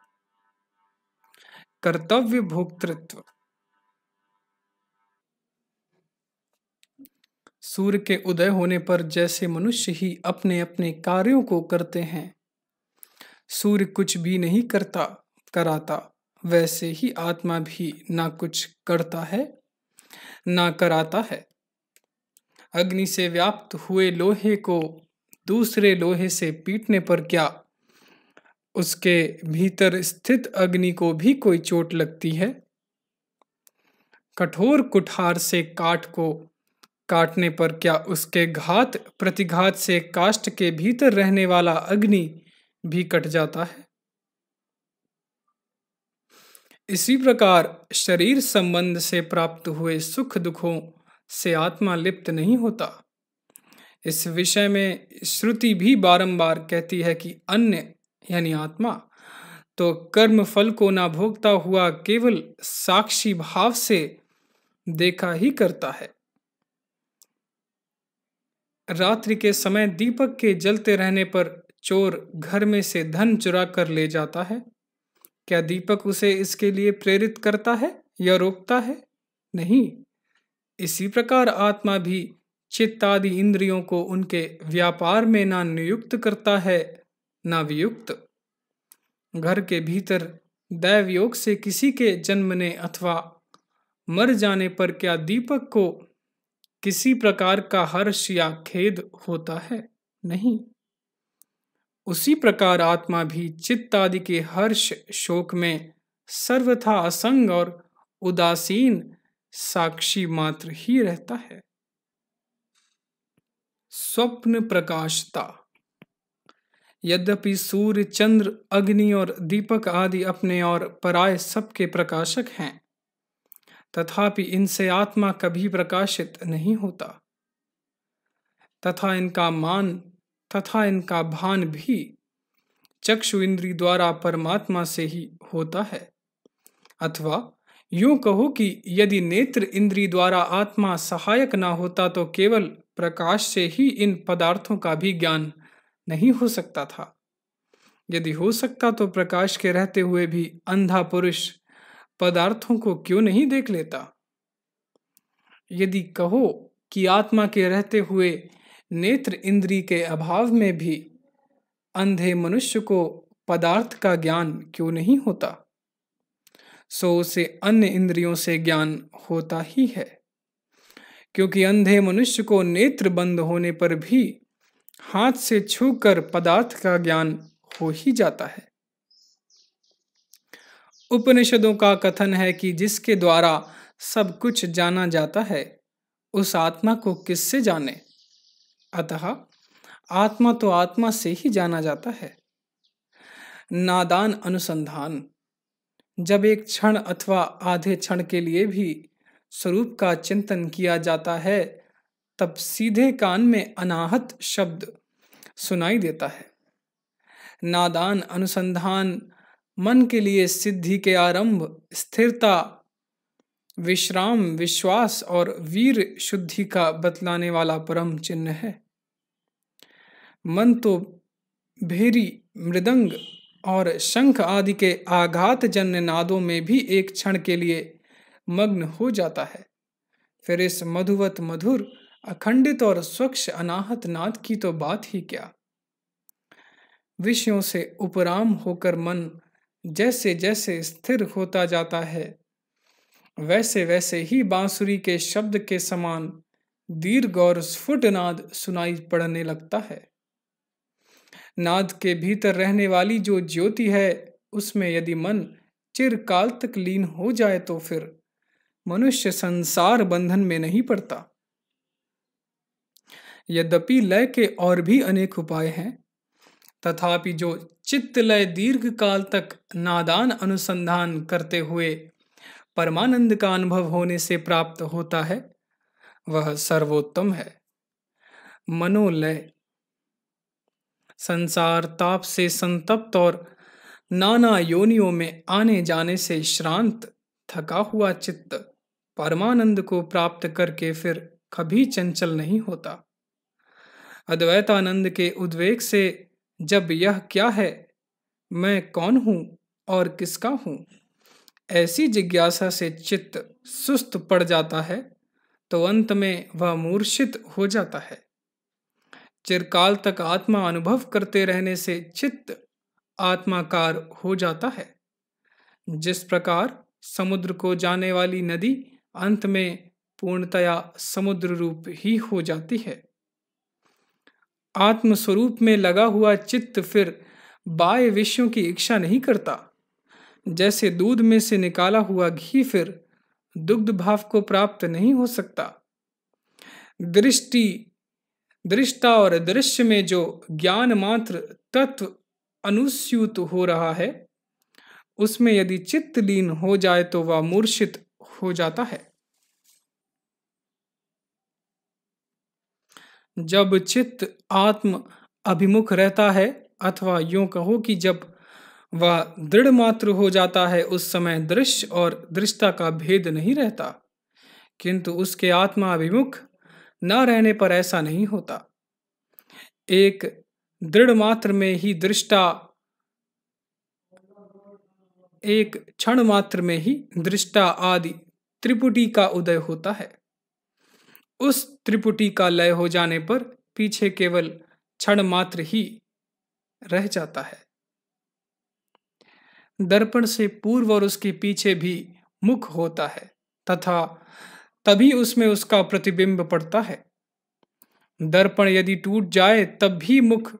A: कर्तव्य भोक्तृत्व। सूर्य के उदय होने पर जैसे मनुष्य ही अपने अपने कार्यों को करते हैं, सूर्य कुछ भी नहीं कराता, वैसे ही आत्मा भी ना कुछ करता है ना कराता है। अग्नि से व्याप्त हुए लोहे को दूसरे लोहे से पीटने पर क्या उसके भीतर स्थित अग्नि को भी कोई चोट लगती है? कठोर कुठार से काठ को काटने पर क्या उसके घात प्रतिघात से काष्ठ के भीतर रहने वाला अग्नि भी कट जाता है? इसी प्रकार शरीर संबंध से प्राप्त हुए सुख दुखों से आत्मा लिप्त नहीं होता। इस विषय में श्रुति भी बारंबार कहती है कि अन्य यानी आत्मा तो कर्म फल को ना भोगता हुआ केवल साक्षी भाव से देखा ही करता है। रात्रि के समय दीपक के जलते रहने पर चोर घर में से धन चुरा कर ले जाता है। क्या दीपक उसे इसके लिए प्रेरित करता है या रोकता है? नहीं। इसी प्रकार आत्मा भी चित्त आदि इंद्रियों को उनके व्यापार में ना नियुक्त करता है ना वियुक्त। घर के भीतर दैव योग से किसी के जन्मने अथवा मर जाने पर क्या दीपक को किसी प्रकार का हर्ष या खेद होता है? नहीं। उसी प्रकार आत्मा भी चित्त आदि के हर्ष शोक में सर्वथा असंग और उदासीन साक्षी मात्र ही रहता है। स्वप्न प्रकाशता। यद्यपि सूर्य, चंद्र, अग्नि और दीपक आदि अपने और पराय सबके प्रकाशक हैं, तथापि इनसे आत्मा कभी प्रकाशित नहीं होता तथा इनका भान भी चक्षु इंद्री द्वारा परमात्मा से ही होता है। अथवा यूं कहो कि यदि नेत्र इंद्री द्वारा आत्मा सहायक ना होता तो केवल प्रकाश से ही इन पदार्थों का भी ज्ञान नहीं हो सकता था। यदि हो सकता तो प्रकाश के रहते हुए भी अंधा पुरुष पदार्थों को क्यों नहीं देख लेता? यदि कहो कि आत्मा के रहते हुए नेत्र इंद्री के अभाव में भी अंधे मनुष्य को पदार्थ का ज्ञान क्यों नहीं होता, सो उसे अन्य इंद्रियों से ज्ञान होता ही है, क्योंकि अंधे मनुष्य को नेत्र बंद होने पर भी हाथ से छूकर पदार्थ का ज्ञान हो ही जाता है। उपनिषदों का कथन है कि जिसके द्वारा सब कुछ जाना जाता है, उस आत्मा को किससे जाने? अतः आत्मा तो आत्मा से ही जाना जाता है। नादान अनुसंधान। जब एक क्षण अथवा आधे क्षण के लिए भी स्वरूप का चिंतन किया जाता है, तब सीधे कान में अनाहत शब्द सुनाई देता है। नादान अनुसंधान मन के लिए सिद्धि के आरंभ, स्थिरता, विश्राम, विश्वास और वीर शुद्धि का बतलाने वाला परम चिन्ह है। मन तो भेरी, मृदंग और शंख आदि के आघातजन्य नादों में भी एक क्षण के लिए मग्न हो जाता है, फिर इस मधुवत मधुर अखंडित और स्वच्छ अनाहत नाद की तो बात ही क्या। विषयों से उपराम होकर मन जैसे जैसे स्थिर होता जाता है, वैसे वैसे ही बांसुरी के शब्द के समान दीर्घ और स्फुट नाद सुनाई पड़ने लगता है। नाद के भीतर रहने वाली जो ज्योति है, उसमें यदि मन चिरकाल तक लीन हो जाए तो फिर मनुष्य संसार बंधन में नहीं पड़ता। यद्यपि लय के और भी अनेक उपाय हैं, तथापि जो चित्त लय दीर्घ काल तक नादान अनुसंधान करते हुए परमानंद का अनुभव होने से प्राप्त होता है, वह सर्वोत्तम है। मनोलय संसार ताप से संतप्त और नाना योनियों में आने जाने से श्रांत थका हुआ चित्त परमानंद को प्राप्त करके फिर कभी चंचल नहीं होता। अद्वैतानंद के उद्वेग से जब यह क्या है, मैं कौन हूं और किसका हूं, ऐसी जिज्ञासा से चित्त सुस्त पड़ जाता है, तो अंत में वह मूर्छित हो जाता है। चिरकाल तक आत्मा अनुभव करते रहने से चित्त आत्माकार हो जाता है। जिस प्रकार समुद्र को जाने वाली नदी अंत में पूर्णतया समुद्र रूप ही हो जाती है, आत्म स्वरूप में लगा हुआ चित्त फिर बाह्य विषयों की इच्छा नहीं करता। जैसे दूध में से निकाला हुआ घी फिर दुग्ध भाव को प्राप्त नहीं हो सकता। दृष्टा और दृश्य में जो ज्ञान मात्र तत्व अनुस्यूत हो रहा है, उसमें यदि चित्त लीन हो जाए तो वह मूर्छित हो जाता है। जब चित्त आत्म अभिमुख रहता है, अथवा यूं कहो कि जब वह दृढ़ मात्र हो जाता है, उस समय दृश्य और दृष्टा का भेद नहीं रहता। किंतु उसके आत्मा अभिमुख न रहने पर ऐसा नहीं होता। एक दृढ़ मात्र में ही दृष्टा, एक क्षण मात्र में ही दृष्टा आदि त्रिपुटी का उदय होता है। उस त्रिपुटी का लय हो जाने पर पीछे केवल क्षण मात्र ही रह जाता है। दर्पण से पूर्व और उसके पीछे भी मुख होता है, तथा तभी उसमें उसका प्रतिबिंब पड़ता है। दर्पण यदि टूट जाए तब भी मुख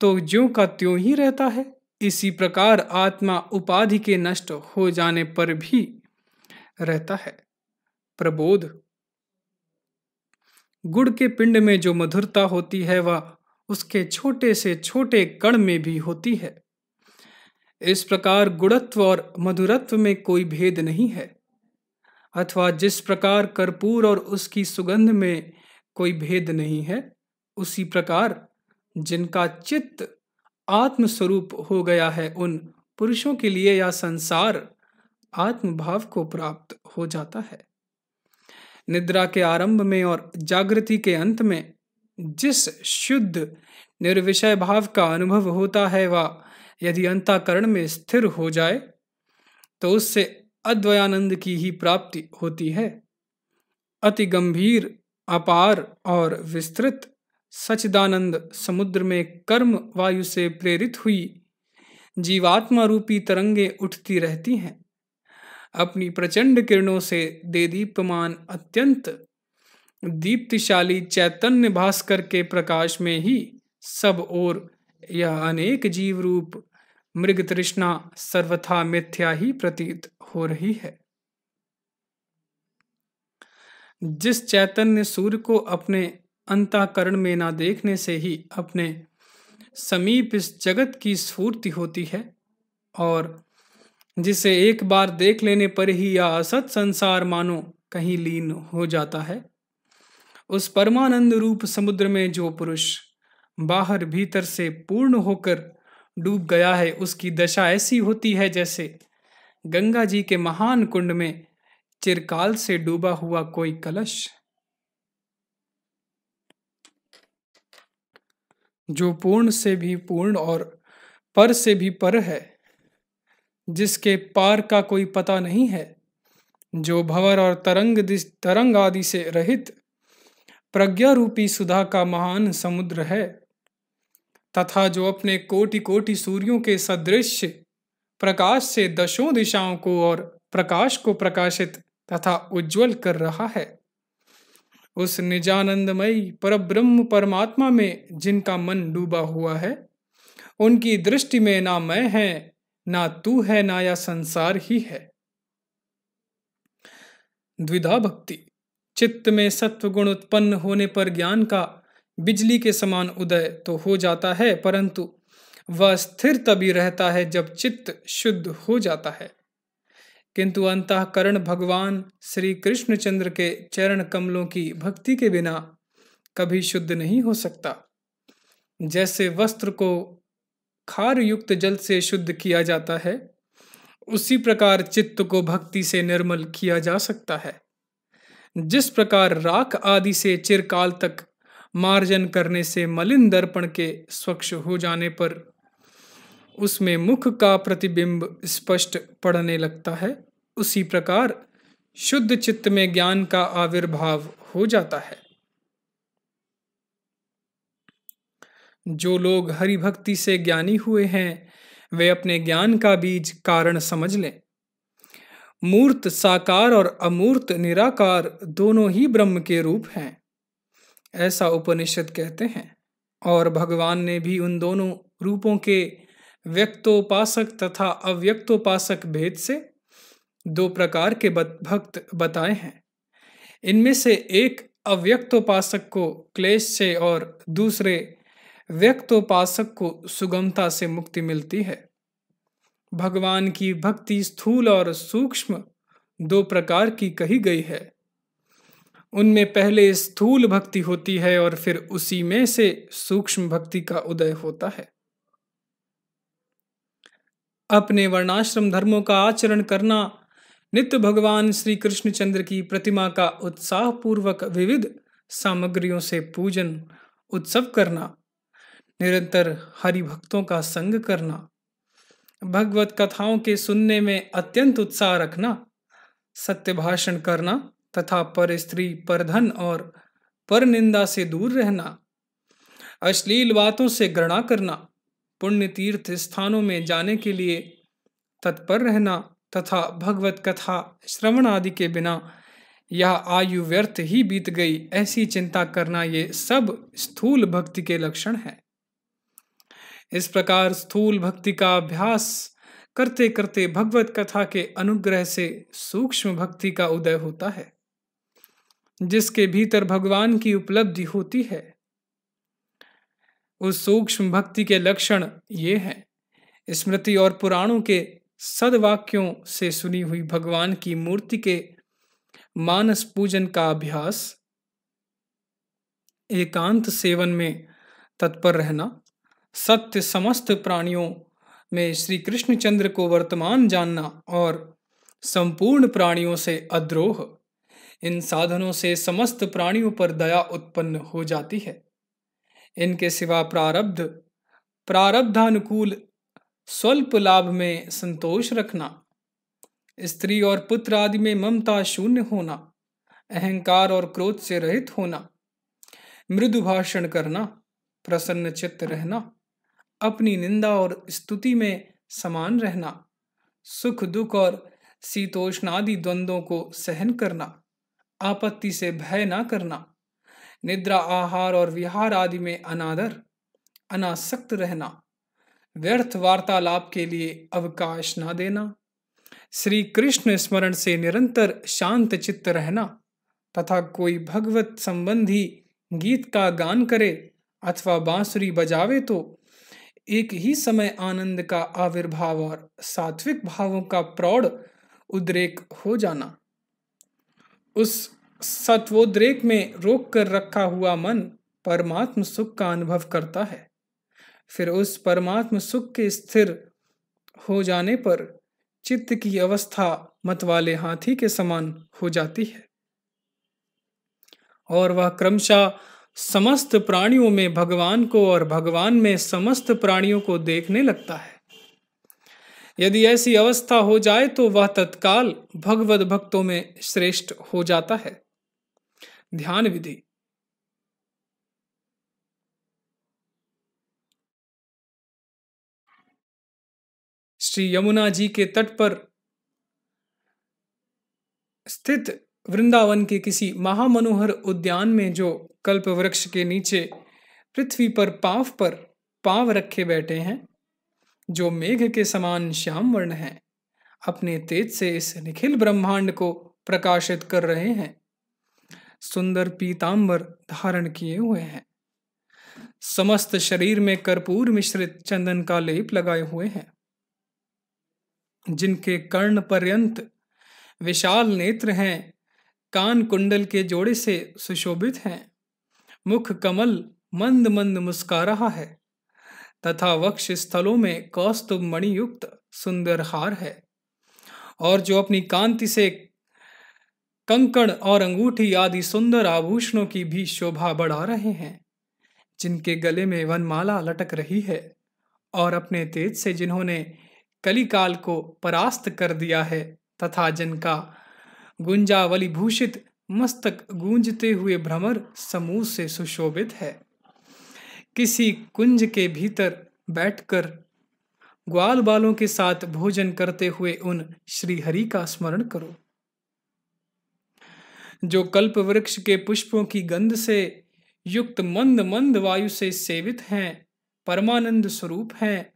A: तो ज्यों का त्यों ही रहता है। इसी प्रकार आत्मा उपाधि के नष्ट हो जाने पर भी रहता है। प्रबोध गुड़ के पिंड में जो मधुरता होती है, वह उसके छोटे से छोटे कण में भी होती है। इस प्रकार गुणत्व और मधुरत्व में कोई भेद नहीं है, अथवा जिस प्रकार कर्पूर और उसकी सुगंध में कोई भेद नहीं है, उसी प्रकार जिनका चित्त आत्मस्वरूप हो गया है, उन पुरुषों के लिए यह संसार आत्मभाव को प्राप्त हो जाता है। निद्रा के आरंभ में और जागृति के अंत में जिस शुद्ध निर्विषय भाव का अनुभव होता है, वह यदि अंतःकरण में स्थिर हो जाए तो उससे अद्वयानंद की ही प्राप्ति होती है। अति गंभीर, अपार और विस्तृत सच्चिदानंद समुद्र में कर्म वायु से प्रेरित हुई जीवात्मा रूपी तरंगे उठती रहती हैं। अपनी प्रचंड किरणों से देदीप्यमान अत्यंत दीप्तिशाली चैतन्य भास्कर के प्रकाश में ही सब ओर यह अनेक जीव रूप मृग तृष्णा सर्वथा मिथ्या ही प्रतीत हो रही है। जिस चैतन्य सूर्य को अपने अंतःकरण में ना देखने से ही अपने समीप इस जगत की स्फूर्ति होती है, और जिसे एक बार देख लेने पर ही यह असत संसार मानो कहीं लीन हो जाता है, उस परमानंद रूप समुद्र में जो पुरुष बाहर भीतर से पूर्ण होकर डूब गया है, उसकी दशा ऐसी होती है जैसे गंगा जी के महान कुंड में चिरकाल से डूबा हुआ कोई कलश। जो पूर्ण से भी पूर्ण और पर से भी पर है, जिसके पार का कोई पता नहीं है, जो भंवर और तरंग आदि से रहित प्रज्ञा रूपी सुधा का महान समुद्र है, तथा जो अपने कोटि कोटि सूर्यों के सदृश प्रकाश से दशों दिशाओं को और प्रकाश को प्रकाशित तथा उज्जवल कर रहा है। उस निजानंदमयी परब्रह्म परमात्मा में जिनका मन डूबा हुआ है, उनकी दृष्टि में ना मैं है, ना तू है, ना या संसार ही है। द्विधा भक्ति। चित्त में सत्व गुण उत्पन्न होने पर ज्ञान का बिजली के समान उदय तो हो जाता है, परंतु वह स्थिर तभी रहता है जब चित्त शुद्ध हो जाता है। किंतु अंतःकरण भगवान श्री कृष्णचंद्र के चरण कमलों की भक्ति के बिना कभी शुद्ध नहीं हो सकता। जैसे वस्त्र को खार युक्त जल से शुद्ध किया जाता है, उसी प्रकार चित्त को भक्ति से निर्मल किया जा सकता है। जिस प्रकार राख आदि से चिरकाल तक मार्जन करने से मलिन दर्पण के स्वच्छ हो जाने पर उसमें मुख का प्रतिबिंब स्पष्ट पड़ने लगता है, उसी प्रकार शुद्ध चित्त में ज्ञान का आविर्भाव हो जाता है। जो लोग हरि भक्ति से ज्ञानी हुए हैं, वे अपने ज्ञान का बीज कारण समझ लें। मूर्त साकार और अमूर्त निराकार दोनों ही ब्रह्म के रूप हैं, ऐसा उपनिषद कहते हैं। और भगवान ने भी उन दोनों रूपों के व्यक्तोपासक तथा अव्यक्तोपासक भेद से दो प्रकार के भक्त बताए हैं। इनमें से एक अव्यक्तोपासक को क्लेश से और दूसरे व्यक्तोपासक को सुगमता से मुक्ति मिलती है। भगवान की भक्ति स्थूल और सूक्ष्म दो प्रकार की कही गई है। उनमें पहले स्थूल भक्ति होती है और फिर उसी में से सूक्ष्म भक्ति का उदय होता है। अपने वर्णाश्रम धर्मों का आचरण करना, नित्य भगवान श्री कृष्णचंद्र की प्रतिमा का उत्साह पूर्वक विविध सामग्रियों से पूजन उत्सव करना, निरंतर हरि भक्तों का संग करना, भगवत कथाओं के सुनने में अत्यंत उत्साह रखना, सत्य भाषण करना तथा पर स्त्री पर धन और पर निंदा से दूर रहना, अश्लील बातों से घृणा करना, पुण्य तीर्थ स्थानों में जाने के लिए तत्पर रहना तथा भगवत कथा श्रवण आदि के बिना यह आयु व्यर्थ ही बीत गई ऐसी चिंता करना, ये सब स्थूल भक्ति के लक्षण हैं। इस प्रकार स्थूल भक्ति का अभ्यास करते करते भगवत कथा के अनुग्रह से सूक्ष्म भक्ति का उदय होता है, जिसके भीतर भगवान की उपलब्धि होती है। उस सूक्ष्म भक्ति के लक्षण ये हैं: स्मृति और पुराणों के सदवाक्यों से सुनी हुई भगवान की मूर्ति के मानस पूजन का अभ्यास, एकांत सेवन में तत्पर रहना, सत्य समस्त प्राणियों में श्री कृष्णचंद्र को वर्तमान जानना और संपूर्ण प्राणियों से अद्रोह, इन साधनों से समस्त प्राणियों पर दया उत्पन्न हो जाती है। इनके सिवा प्रारब्धानुकूल स्वल्प लाभ में संतोष रखना, स्त्री और पुत्र आदि में ममता शून्य होना, अहंकार और क्रोध से रहित होना, मृदु भाषण करना, प्रसन्न चित्त रहना, अपनी निंदा और स्तुति में समान रहना, सुख दुख और शीतोष्ण आदि द्वंद्वों को सहन करना, आपत्ति से भय ना करना, निद्रा आहार और विहार आदि में अनादर अनासक्त रहना, व्यर्थ वार्तालाप के लिए अवकाश ना देना, श्री कृष्ण स्मरण से निरंतर शांत चित्त रहना तथा कोई भगवत संबंधी गीत का गान करे अथवा बांसुरी बजावे तो एक ही समय आनंद का आविर्भाव और सात्विक भावों का प्रौढ़ उद्रेक हो जाना। उस सत्वोद्रेक में रोक कर रखा हुआ मन परमात्म सुख का अनुभव करता है। फिर उस परमात्म सुख के स्थिर हो जाने पर चित्त की अवस्था मतवाले हाथी के समान हो जाती है और वह क्रमशः समस्त प्राणियों में भगवान को और भगवान में समस्त प्राणियों को देखने लगता है। यदि ऐसी अवस्था हो जाए तो वह तत्काल भगवत भक्तों में श्रेष्ठ हो जाता है। ध्यान विधि। श्री यमुना जी के तट पर स्थित वृंदावन के किसी महामनोहर उद्यान में जो कल्प वृक्ष के नीचे पृथ्वी पर पांव रखे बैठे हैं, जो मेघ के समान श्याम वर्ण हैं, अपने तेज से इस निखिल ब्रह्मांड को प्रकाशित कर रहे हैं। सुंदर पीतांबर धारण किए हुए हैं, समस्त शरीर में कर्पूर मिश्रित चंदन का लेप लगाए हुए हैं, जिनके कर्ण पर्यंत विशाल नेत्र हैं, कान कुंडल के जोड़े से सुशोभित हैं, मुख कमल मंद मंद मुस्का रहा है तथा वक्ष स्थलों में कौस्तुभ मणि युक्त सुंदर हार है, और जो अपनी कांति से कंकण और अंगूठी आदि सुंदर आभूषणों की भी शोभा बढ़ा रहे हैं, जिनके गले में वनमाला लटक रही है, और अपने तेज से जिन्होंने कलिकाल को परास्त कर दिया है तथा जिनका गुंजावली भूषित मस्तक गूंजते हुए भ्रमर समूह से सुशोभित है। किसी कुंज के भीतर बैठकर ग्वाल बालों के साथ भोजन करते हुए उन श्री हरि का स्मरण करो, जो कल्प वृक्ष के पुष्पों की गंध से युक्त मंद मंद वायु से सेवित हैं, परमानंद स्वरूप हैं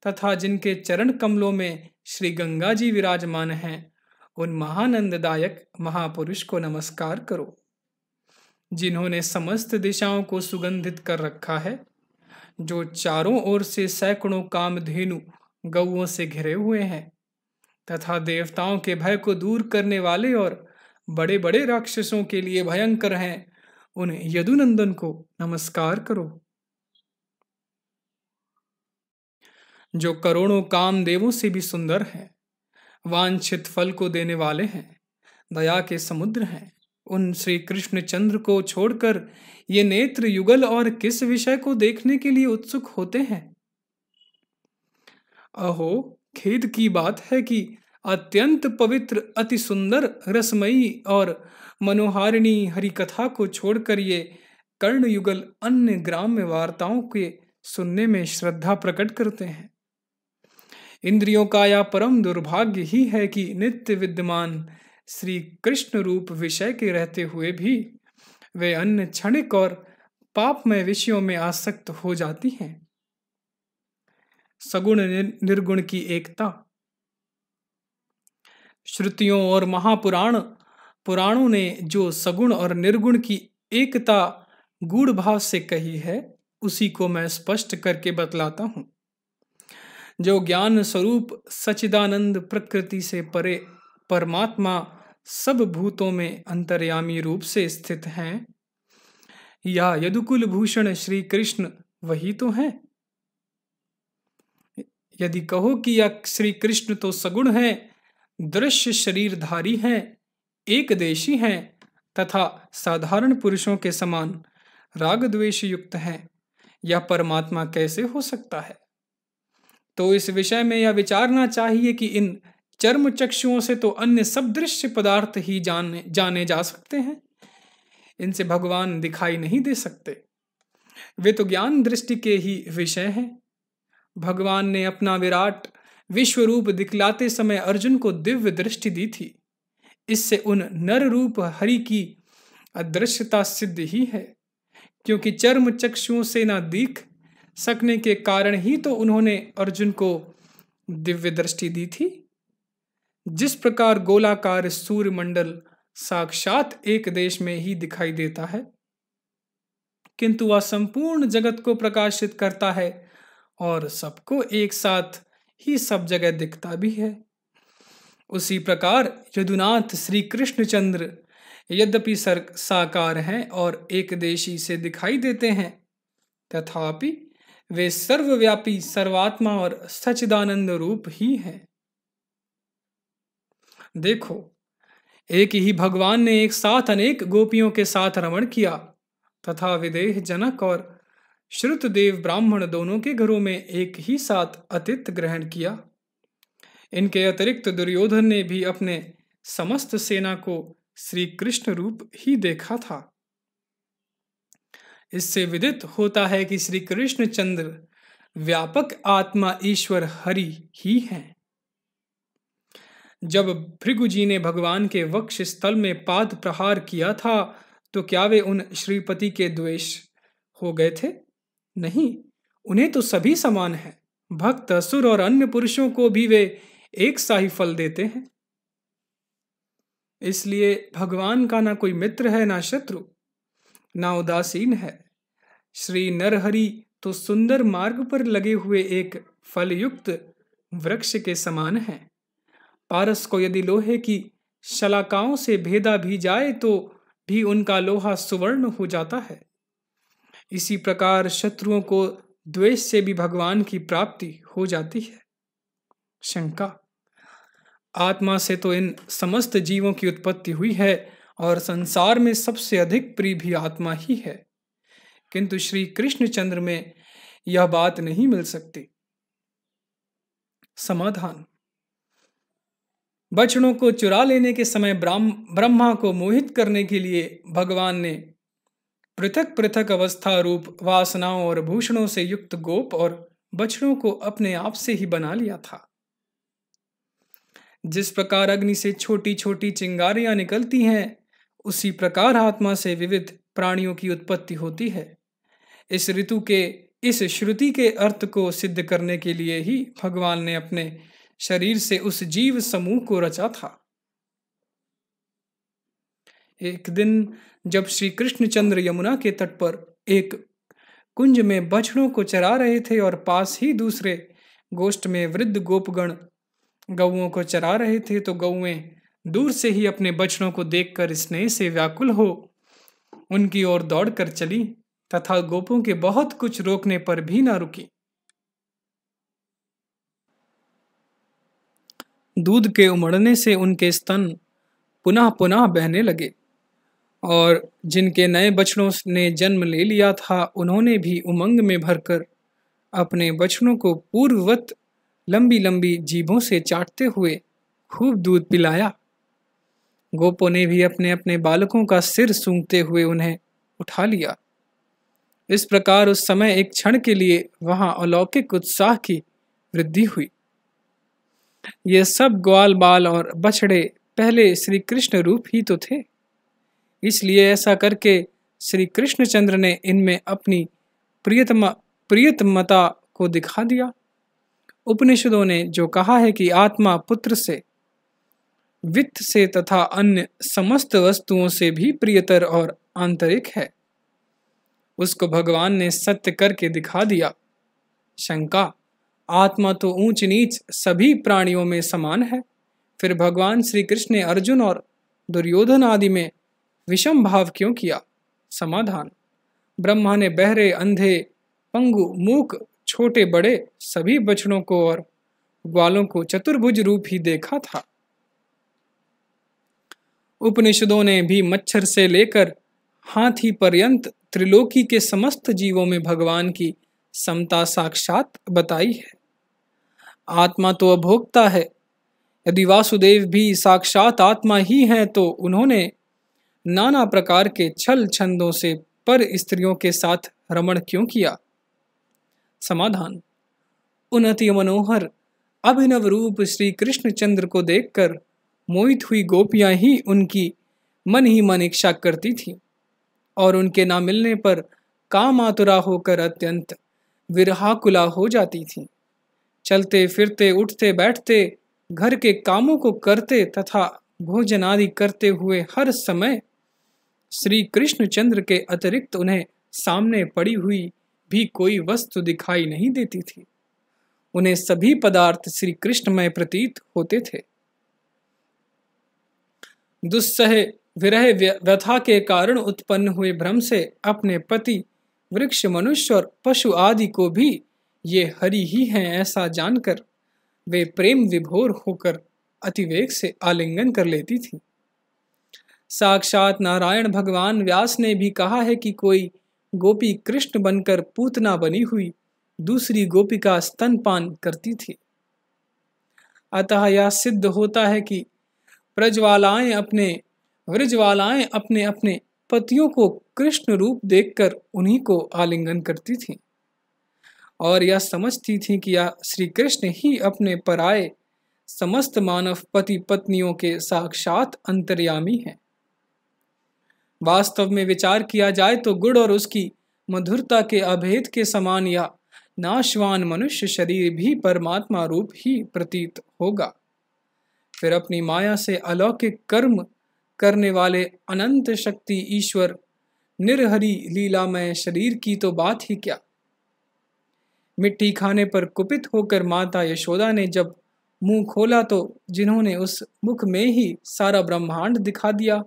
A: तथा जिनके चरण कमलों में श्री गंगा जी विराजमान हैं, उन महानंददायक महापुरुष को नमस्कार करो, जिन्होंने समस्त दिशाओं को सुगंधित कर रखा है, जो चारों ओर से सैकड़ों कामधेनु गौओं से घिरे हुए हैं तथा देवताओं के भय को दूर करने वाले और बड़े बड़े राक्षसों के लिए भयंकर हैं, उन यदुनंदन को नमस्कार करो, जो करोड़ों कामदेवों से भी सुंदर हैं, वांछित फल को देने वाले हैं, दया के समुद्र हैं। उन श्री कृष्ण चंद्र को छोड़कर ये नेत्र युगल और किस विषय को देखने के लिए उत्सुक होते हैं? अहो, खेद की बात है कि अत्यंत पवित्र, अति सुंदर, रसमयी और मनोहारिणी हरि कथा को छोड़कर ये कर्ण युगल अन्य ग्राम्य वार्ताओं के सुनने में श्रद्धा प्रकट करते हैं। इंद्रियों का यह परम दुर्भाग्य ही है कि नित्य विद्यमान श्री कृष्ण रूप विषय के रहते हुए भी वे अन्य क्षणिक और पापमय विषयों में आसक्त हो जाती हैं। सगुण निर्गुण की एकता। श्रुतियों और पुराणों ने जो सगुण और निर्गुण की एकता गूढ़ भाव से कही है, उसी को मैं स्पष्ट करके बतलाता हूं। जो ज्ञान स्वरूप सच्चिदानंद प्रकृति से परे परमात्मा सब भूतों में अंतर्यामी रूप से स्थित हैं, या यदुकुल भूषण श्री कृष्ण वही तो हैं। यदि कहो कि यह श्री कृष्ण तो सगुण हैं, दृश्य शरीरधारी हैं, एक देशी हैं तथा साधारण पुरुषों के समान राग द्वेष युक्त हैं, यह परमात्मा कैसे हो सकता है? तो इस विषय में यह विचारना चाहिए कि इन चर्म चक्षुओं से तो अन्य सब दृश्य पदार्थ ही जाने जा सकते हैं, इनसे भगवान दिखाई नहीं दे सकते। वे तो ज्ञान दृष्टि के ही विषय हैं। भगवान ने अपना विराट विश्व रूप दिखलाते समय अर्जुन को दिव्य दृष्टि दी थी। इससे उन नर रूप हरि की अदृश्यता सिद्ध ही है, क्योंकि चर्म चक्षुओं से ना दिख सकने के कारण ही तो उन्होंने अर्जुन को दिव्य दृष्टि दी थी। जिस प्रकार गोलाकार सूर्यमंडल साक्षात एक देश में ही दिखाई देता है, किंतु वह संपूर्ण जगत को प्रकाशित करता है और सबको एक साथ ही सब जगह दिखता भी है, उसी प्रकार यदुनाथ श्री कृष्णचंद्र यद्यपि साकार हैं और एक देशी से दिखाई देते हैं, तथापि वे सर्वव्यापी सर्वात्मा और सच्चिदानंद रूप ही हैं। देखो, एक ही भगवान ने एक साथ अनेक गोपियों के साथ रमण किया, तथा विदेह जनक और श्रुतदेव ब्राह्मण दोनों के घरों में एक ही साथ आतिथ्य ग्रहण किया। इनके अतिरिक्त दुर्योधन ने भी अपने समस्त सेना को श्री कृष्ण रूप ही देखा था। इससे विदित होता है कि श्री कृष्ण चंद्र व्यापक आत्मा ईश्वर हरि ही हैं। जब भृगु जी ने भगवान के वक्ष स्थल में पाद प्रहार किया था तो क्या वे उन श्रीपति के द्वेष हो गए थे? नहीं, उन्हें तो सभी समान है। भक्त, असुर और अन्य पुरुषों को भी वे एक सा ही फल देते हैं। इसलिए भगवान का ना कोई मित्र है, ना शत्रु, ना उदासीन है। श्री नरहरि तो सुंदर मार्ग पर लगे हुए एक फलयुक्त वृक्ष के समान है। पारस को यदि लोहे की शलाकाओं से भेदा भी जाए तो भी उनका लोहा सुवर्ण हो जाता है। इसी प्रकार शत्रुओं को द्वेष से भी भगवान की प्राप्ति हो जाती है। शंका: आत्मा से तो इन समस्त जीवों की उत्पत्ति हुई है और संसार में सबसे अधिक प्रिय भी आत्मा ही है, किंतु श्री कृष्णचंद्र में यह बात नहीं मिल सकती। समाधान: बछड़ों को चुरा लेने के समय ब्रह्मा को मोहित करने के लिए भगवान ने पृथक पृथक अवस्था रूप वासनाओं और भूषणों से युक्त गोप और बछड़ों को अपने आप से ही बना लिया था। जिस प्रकार अग्नि से छोटी छोटी चिंगारियां निकलती हैं, उसी प्रकार आत्मा से विविध प्राणियों की उत्पत्ति होती है। इस श्रुति के अर्थ को सिद्ध करने के लिए ही भगवान ने अपने शरीर से उस जीव समूह को रचा था। एक दिन जब श्री कृष्णचंद्र यमुना के तट पर एक कुंज में बछड़ों को चरा रहे थे और पास ही दूसरे गोष्ठ में वृद्ध गोपगण गौओं को चरा रहे थे, तो गौएं दूर से ही अपने बछड़ों को देखकर स्नेह से व्याकुल हो उनकी ओर दौड़कर चली तथा गोपों के बहुत कुछ रोकने पर भी न रुकी। दूध के उमड़ने से उनके स्तन पुनः पुनः बहने लगे और जिनके नए बछड़ों ने जन्म ले लिया था, उन्होंने भी उमंग में भरकर अपने बछड़ों को पूर्ववत लंबी लंबी जीभों से चाटते हुए खूब दूध पिलाया। गोपों ने भी अपने अपने बालकों का सिर सूंघते हुए उन्हें उठा लिया। इस प्रकार उस समय एक क्षण के लिए वहां अलौकिक उत्साह की वृद्धि हुई। ये सब ग्वाल बाल और बछड़े पहले श्री कृष्ण रूप ही तो थे, इसलिए ऐसा करके श्री कृष्णचंद्र ने इनमें अपनी प्रियतमता को दिखा दिया। उपनिषदों ने जो कहा है कि आत्मा पुत्र से, वित्त से तथा अन्य समस्त वस्तुओं से भी प्रियतर और आंतरिक है, उसको भगवान ने सत्य करके दिखा दिया। शंका: आत्मा तो ऊंच नीच सभी प्राणियों में समान है, फिर भगवान श्री कृष्ण ने अर्जुन और दुर्योधन आदि में विषम भाव क्यों किया? समाधान: ब्रह्मा ने बहरे, अंधे, पंगु, मूक, छोटे बड़े सभी बछड़ों को और ग्वालों को चतुर्भुज रूप ही देखा था। उपनिषदों ने भी मच्छर से लेकर हाथी पर्यंत त्रिलोकी के समस्त जीवों में भगवान की समता साक्षात बताई है। आत्मा तो अभोक्ता है। यदि वासुदेव भी साक्षात आत्मा ही हैं, तो उन्होंने नाना प्रकार के छल छंदों से पर स्त्रियों के साथ रमण क्यों किया? समाधान: उन अति मनोहर अभिनव रूप श्री कृष्णचंद्र को देखकर मोहित हुई गोपियां ही उनकी मन ही मन इच्छा करती थीं और उनके ना मिलने पर काम आतुरा होकर अत्यंत विरहाकुला हो जाती थीं। चलते फिरते, उठते बैठते, घर के कामों को करते तथा भोजन आदि करते हुए हर समय श्री कृष्णचंद्र के अतिरिक्त उन्हें सामने पड़ी हुई भी कोई वस्तु दिखाई नहीं देती थी। उन्हें सभी पदार्थ श्री कृष्णमय प्रतीत होते थे। दुस्सह विरह व्यथा के कारण उत्पन्न हुए भ्रम से अपने पति, वृक्ष, मनुष्य और पशु आदि को भी ये हरि ही हैं ऐसा जानकर वे प्रेम विभोर होकर अतिवेग से आलिंगन कर लेती थी। साक्षात नारायण भगवान व्यास ने भी कहा है कि कोई गोपी कृष्ण बनकर पूतना बनी हुई दूसरी गोपिका स्तनपान करती थी। अतः यह सिद्ध होता है कि ब्रजवालाएं अपने अपने पतियों को कृष्ण रूप देखकर उन्हीं को आलिंगन करती थीं और यह समझती थीं कि यह श्री कृष्ण ही अपने पराये समस्त मानव पति पत्नियों के साक्षात अंतर्यामी हैं। वास्तव में विचार किया जाए तो गुण और उसकी मधुरता के अभेद के समान यह नाशवान मनुष्य शरीर भी परमात्मा रूप ही प्रतीत होगा। फिर अपनी माया से अलौकिक कर्म करने वाले अनंत शक्ति ईश्वर निर्हरि लीलामय शरीर की तो बात ही क्या। मिट्टी खाने पर कुपित होकर माता यशोदा ने जब मुंह खोला तो जिन्होंने उस मुख में ही सारा ब्रह्मांड दिखा दिया,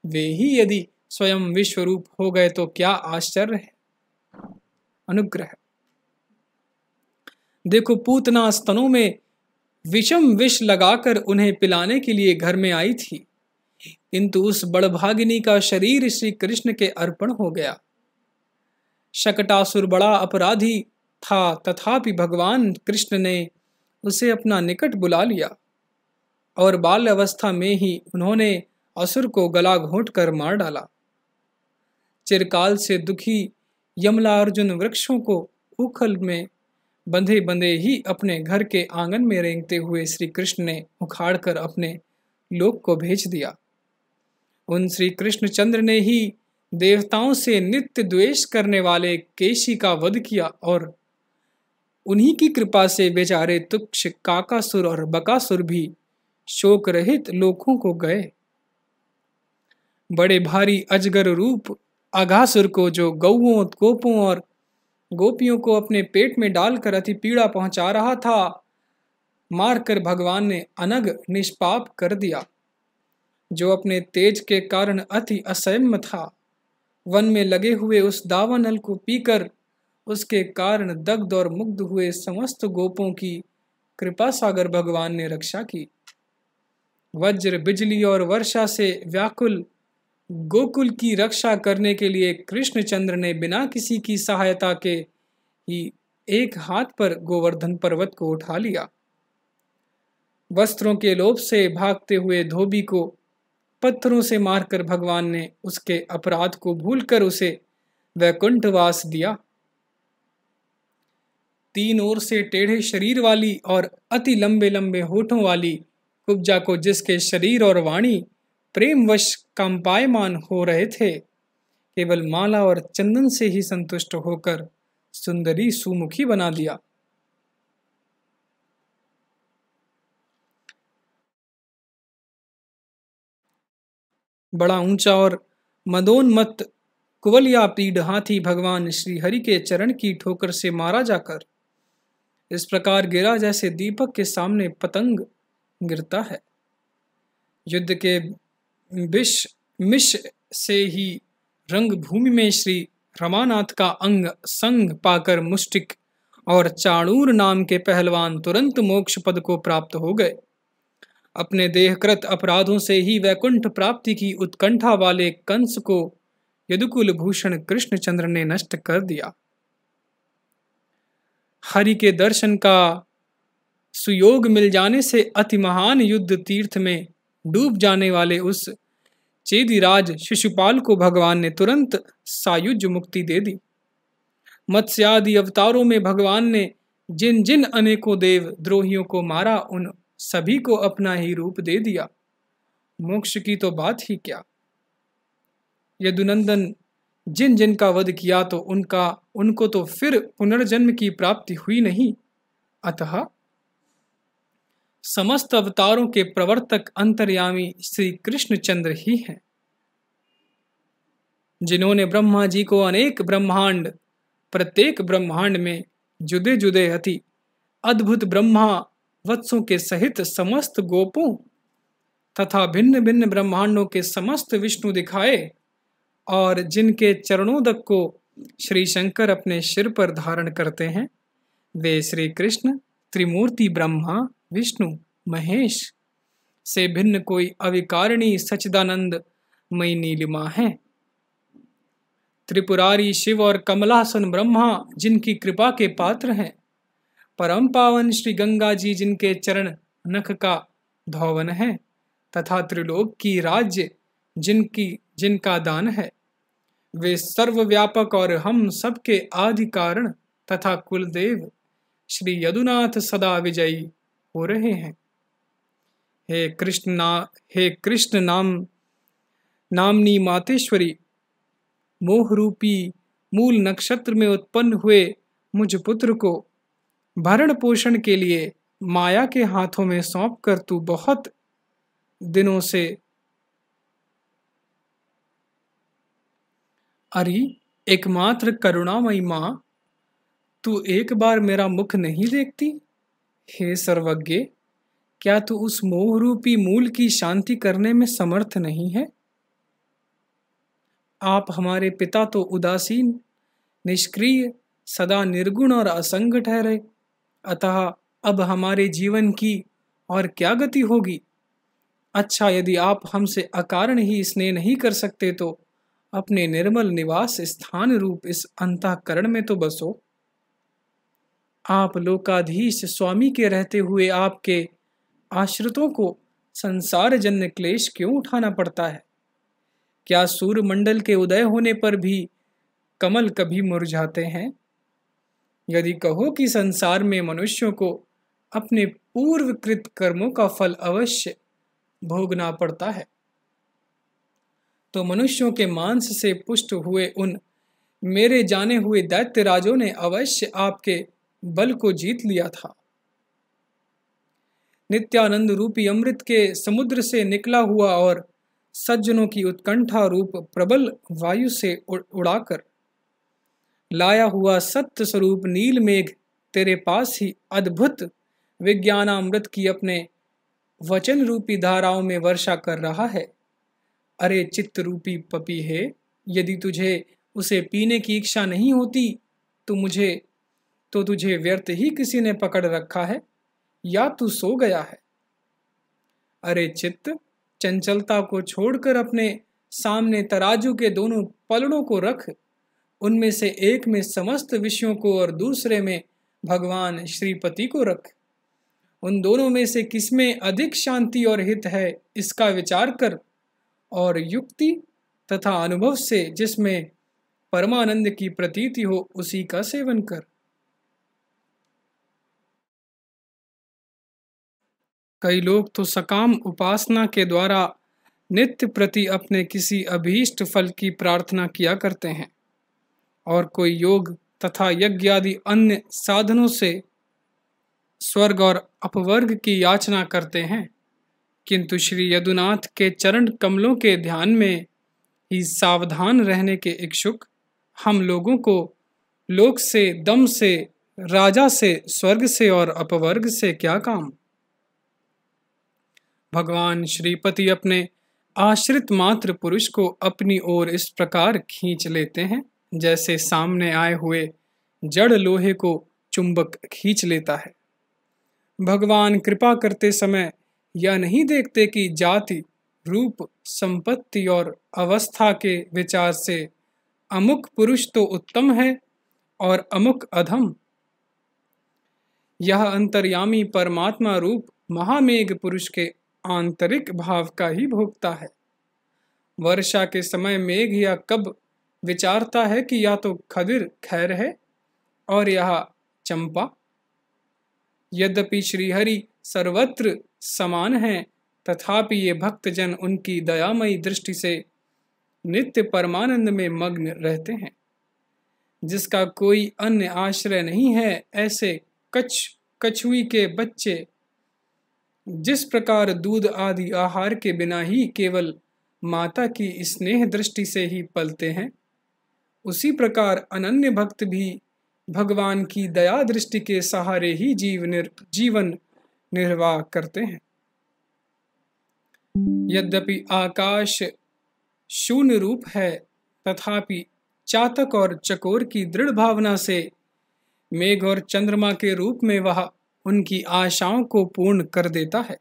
A: वे ही यदि स्वयं विश्वरूप हो गए तो क्या आश्चर्य है। अनुग्रह। देखो, पूतना स्तनों में विषम विष लगाकर उन्हें पिलाने के लिए घर में आई थी, किंतु उस बड़भागिनी का शरीर श्री कृष्ण के अर्पण हो गया। शकटासुर बड़ा अपराधी था, तथापि भगवान कृष्ण ने उसे अपना निकट बुला लिया और बाल अवस्था में ही उन्होंने असुर को गला घोंट कर मार डाला। चिरकाल से दुखी यमला अर्जुन वृक्षों को उखल में बंधे बंधे ही अपने घर के आंगन में रेंगते हुए श्री कृष्ण ने उखाड़ कर अपने लोक को भेज दिया। उन श्री कृष्ण चंद्र ने ही देवताओं से नित्य द्वेष करने वाले केशी का वध किया और उन्हीं की कृपा से बेचारे तुक्ष काकासुर और बकासुर भी शोक रहित लोकों को गए। बड़े भारी अजगर रूप अघासुर को, जो गौओं गोपों और गोपियों को अपने पेट में डालकर अति पीड़ा पहुंचा रहा था, मारकर भगवान ने अनग निष्पाप कर दिया। जो अपने तेज के कारण अति असंयम था, वन में लगे हुए उस दावानल को पीकर उसके कारण दग्ध और मुग्ध हुए समस्त गोपों की कृपा सागर भगवान ने रक्षा की। वज्र बिजली और वर्षा से व्याकुल गोकुल की रक्षा करने के लिए कृष्णचंद्र ने बिना किसी की सहायता के ही एक हाथ पर गोवर्धन पर्वत को उठा लिया। वस्त्रों के लोभ से भागते हुए धोबी को पत्थरों से मारकर भगवान ने उसके अपराध को भूलकर उसे वैकुंठवास दिया। तीन ओर से टेढ़े शरीर वाली और अति लंबे लंबे होठों वाली कुब्जा को, जिसके शरीर और वाणी प्रेमवश कंपायमान हो रहे थे, केवल माला और चंदन से ही संतुष्ट होकर सुंदरी सुमुखी बना दिया। बड़ा ऊंचा और मदोन्मत्त कुवलिया पीढ़ हाथी भगवान श्री हरि के चरण की ठोकर से मारा जाकर इस प्रकार गिरा जैसे दीपक के सामने पतंग गिरता है। युद्ध के मिश से ही रंग भूमि में श्री रमानाथ का अंग संग पाकर मुष्टिक और चाणूर नाम के पहलवान तुरंत मोक्ष पद को प्राप्त हो गए। अपने देहकृत अपराधों से ही वैकुंठ प्राप्ति की उत्कंठा वाले कंस को यदुकुल भूषण कृष्णचंद्र ने नष्ट कर दिया। हरि के दर्शन का सुयोग मिल जाने से अति महान युद्ध तीर्थ में डूब जाने वाले उस चेदिराज शिशुपाल को भगवान ने तुरंत सायुज्य मुक्ति दे दी। मत्स्यादि अवतारों में भगवान ने जिन जिन अनेकों देव द्रोहियों को मारा, उन सभी को अपना ही रूप दे दिया। मोक्ष की तो बात ही क्या। यदुनंदन जिन जिन का वध किया तो उनको तो फिर पुनर्जन्म की प्राप्ति हुई नहीं। अतः समस्त अवतारों के प्रवर्तक अंतर्यामी श्री कृष्णचंद्र ही हैं, जिन्होंने ब्रह्मा जी को अनेक ब्रह्मांड, प्रत्येक ब्रह्मांड में जुदे जुदे अति अद्भुत ब्रह्मा वत्सों के सहित समस्त गोपों तथा भिन्न भिन्न ब्रह्मांडों के समस्त विष्णु दिखाए, और जिनके चरणोदक को श्री शंकर अपने सिर पर धारण करते हैं, वे श्री कृष्ण त्रिमूर्ति ब्रह्मा विष्णु महेश से भिन्न कोई अविकारिणी सच्चिदानंद मई नीलिमा है। त्रिपुरारी शिव और कमलासन ब्रह्मा जिनकी कृपा के पात्र हैं, परम पावन श्री गंगा जी जिनके चरण नख का धौवन है, तथा त्रिलोक की राज्य जिनका दान है, वे सर्वव्यापक और हम सबके आदि कारण तथा कुलदेव श्री यदुनाथ सदा विजयी हो रहे हैं। हे कृष्ण नामनी मातेश्वरी, मोह रूपी मूल नक्षत्र में उत्पन्न हुए मुझ पुत्र को भरण पोषण के लिए माया के हाथों में सौंप कर तू बहुत दिनों से अरे एकमात्र करुणामयी माँ, तू एक बार मेरा मुख नहीं देखती? हे सर्वज्ञ, क्या तू उस मोह रूपी मूल की शांति करने में समर्थ नहीं है? आप हमारे पिता तो उदासीन, निष्क्रिय, सदा निर्गुण और असंग ठहरे, अतः अब हमारे जीवन की और क्या गति होगी? अच्छा, यदि आप हमसे अकारण ही स्नेह नहीं कर सकते तो अपने निर्मल निवास स्थान रूप इस अंतःकरण में तो बसो। आप लोकाधीश स्वामी के रहते हुए आपके आश्रितों को संसार जन्य क्लेश क्यों उठाना पड़ता है? क्या सूर्य मंडल के उदय होने पर भी कमल कभी मुरझाते हैं? यदि कहो कि संसार में मनुष्यों को अपने पूर्वकृत कर्मों का फल अवश्य भोगना पड़ता है, तो मनुष्यों के मांस से पुष्ट हुए उन मेरे जाने हुए दैत्य राजों ने अवश्य आपके बल को जीत लिया था। नित्यानंद रूपी अमृत के समुद्र से निकला हुआ और सज्जनों की उत्कंठा रूप प्रबल वायु से उड़ाकर लाया हुआ सत्य स्वरूप नील मेघ तेरे पास ही अद्भुत विज्ञानामृत की अपने वचन रूपी धाराओं में वर्षा कर रहा है। अरे चित्त रूपी पपीहे, यदि तुझे उसे पीने की इच्छा नहीं होती तो तुझे व्यर्थ ही किसी ने पकड़ रखा है या तू सो गया है। अरे चित्त, चंचलता को छोड़कर अपने सामने तराजू के दोनों पलड़ों को रख, उनमें से एक में समस्त विषयों को और दूसरे में भगवान श्रीपति को रख। उन दोनों में से किसमें अधिक शांति और हित है इसका विचार कर, और युक्ति तथा अनुभव से जिसमें परमानंद की प्रतीति हो उसी का सेवन कर। कई लोग तो सकाम उपासना के द्वारा नित्य प्रति अपने किसी अभीष्ट फल की प्रार्थना किया करते हैं, और कोई योग तथा यज्ञ आदि अन्य साधनों से स्वर्ग और अपवर्ग की याचना करते हैं, किंतु श्री यदुनाथ के चरण कमलों के ध्यान में ही सावधान रहने के इच्छुक हम लोगों को लोक से, दम से, राजा से, स्वर्ग से और अपवर्ग से क्या काम? भगवान श्रीपति अपने आश्रित मात्र पुरुष को अपनी ओर इस प्रकार खींच लेते हैं जैसे सामने आए हुए जड़ लोहे को चुंबक खींच लेता है। भगवान कृपा करते समय यह नहीं देखते कि जाति, रूप, संपत्ति और अवस्था के विचार से अमुक पुरुष तो उत्तम है और अमुक अधम। यह अंतर्यामी परमात्मा रूप महामेघ पुरुष के आंतरिक भाव का ही भोगता है। वर्षा के समय मेघ यह कब विचारता है कि या तो खदिर खैर है और यह चंपा। यद्यपि श्रीहरि सर्वत्र समान हैं, तथापि ये भक्तजन उनकी दयामयी दृष्टि से नित्य परमानंद में मग्न रहते हैं। जिसका कोई अन्य आश्रय नहीं है, ऐसे कछुई के बच्चे जिस प्रकार दूध आदि आहार के बिना ही केवल माता की स्नेह दृष्टि से ही पलते हैं, उसी प्रकार अनन्य भक्त भी भगवान की दया दृष्टि के सहारे ही जीवन निर्वाह करते हैं। यद्यपि आकाश शून्य रूप है, तथापि चातक और चकोर की दृढ़ भावना से मेघ और चंद्रमा के रूप में वह उनकी आशाओं को पूर्ण कर देता है।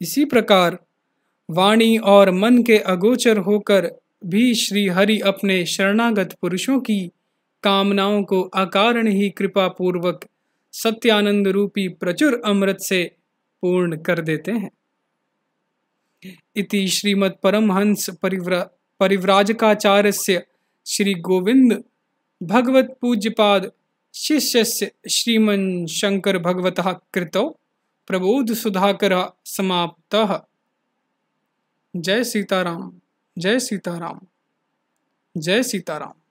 A: इसी प्रकार वाणी और मन के अगोचर होकर भी श्री हरि अपने शरणागत पुरुषों की कामनाओं को अकारण ही कृपा पूर्वक सत्यानंद रूपी प्रचुर अमृत से पूर्ण कर देते हैं। इति श्रीमद् परमहंस परिव्राजकाचार्यस्य श्री गोविंद भगवत पूज्यपाद शिष्यस्य श्रीमन् शंकर भगवतः कृतौ प्रबोध सुधाकर समाप्तः। जय सीताराम, जय सीताराम, जय सीताराम।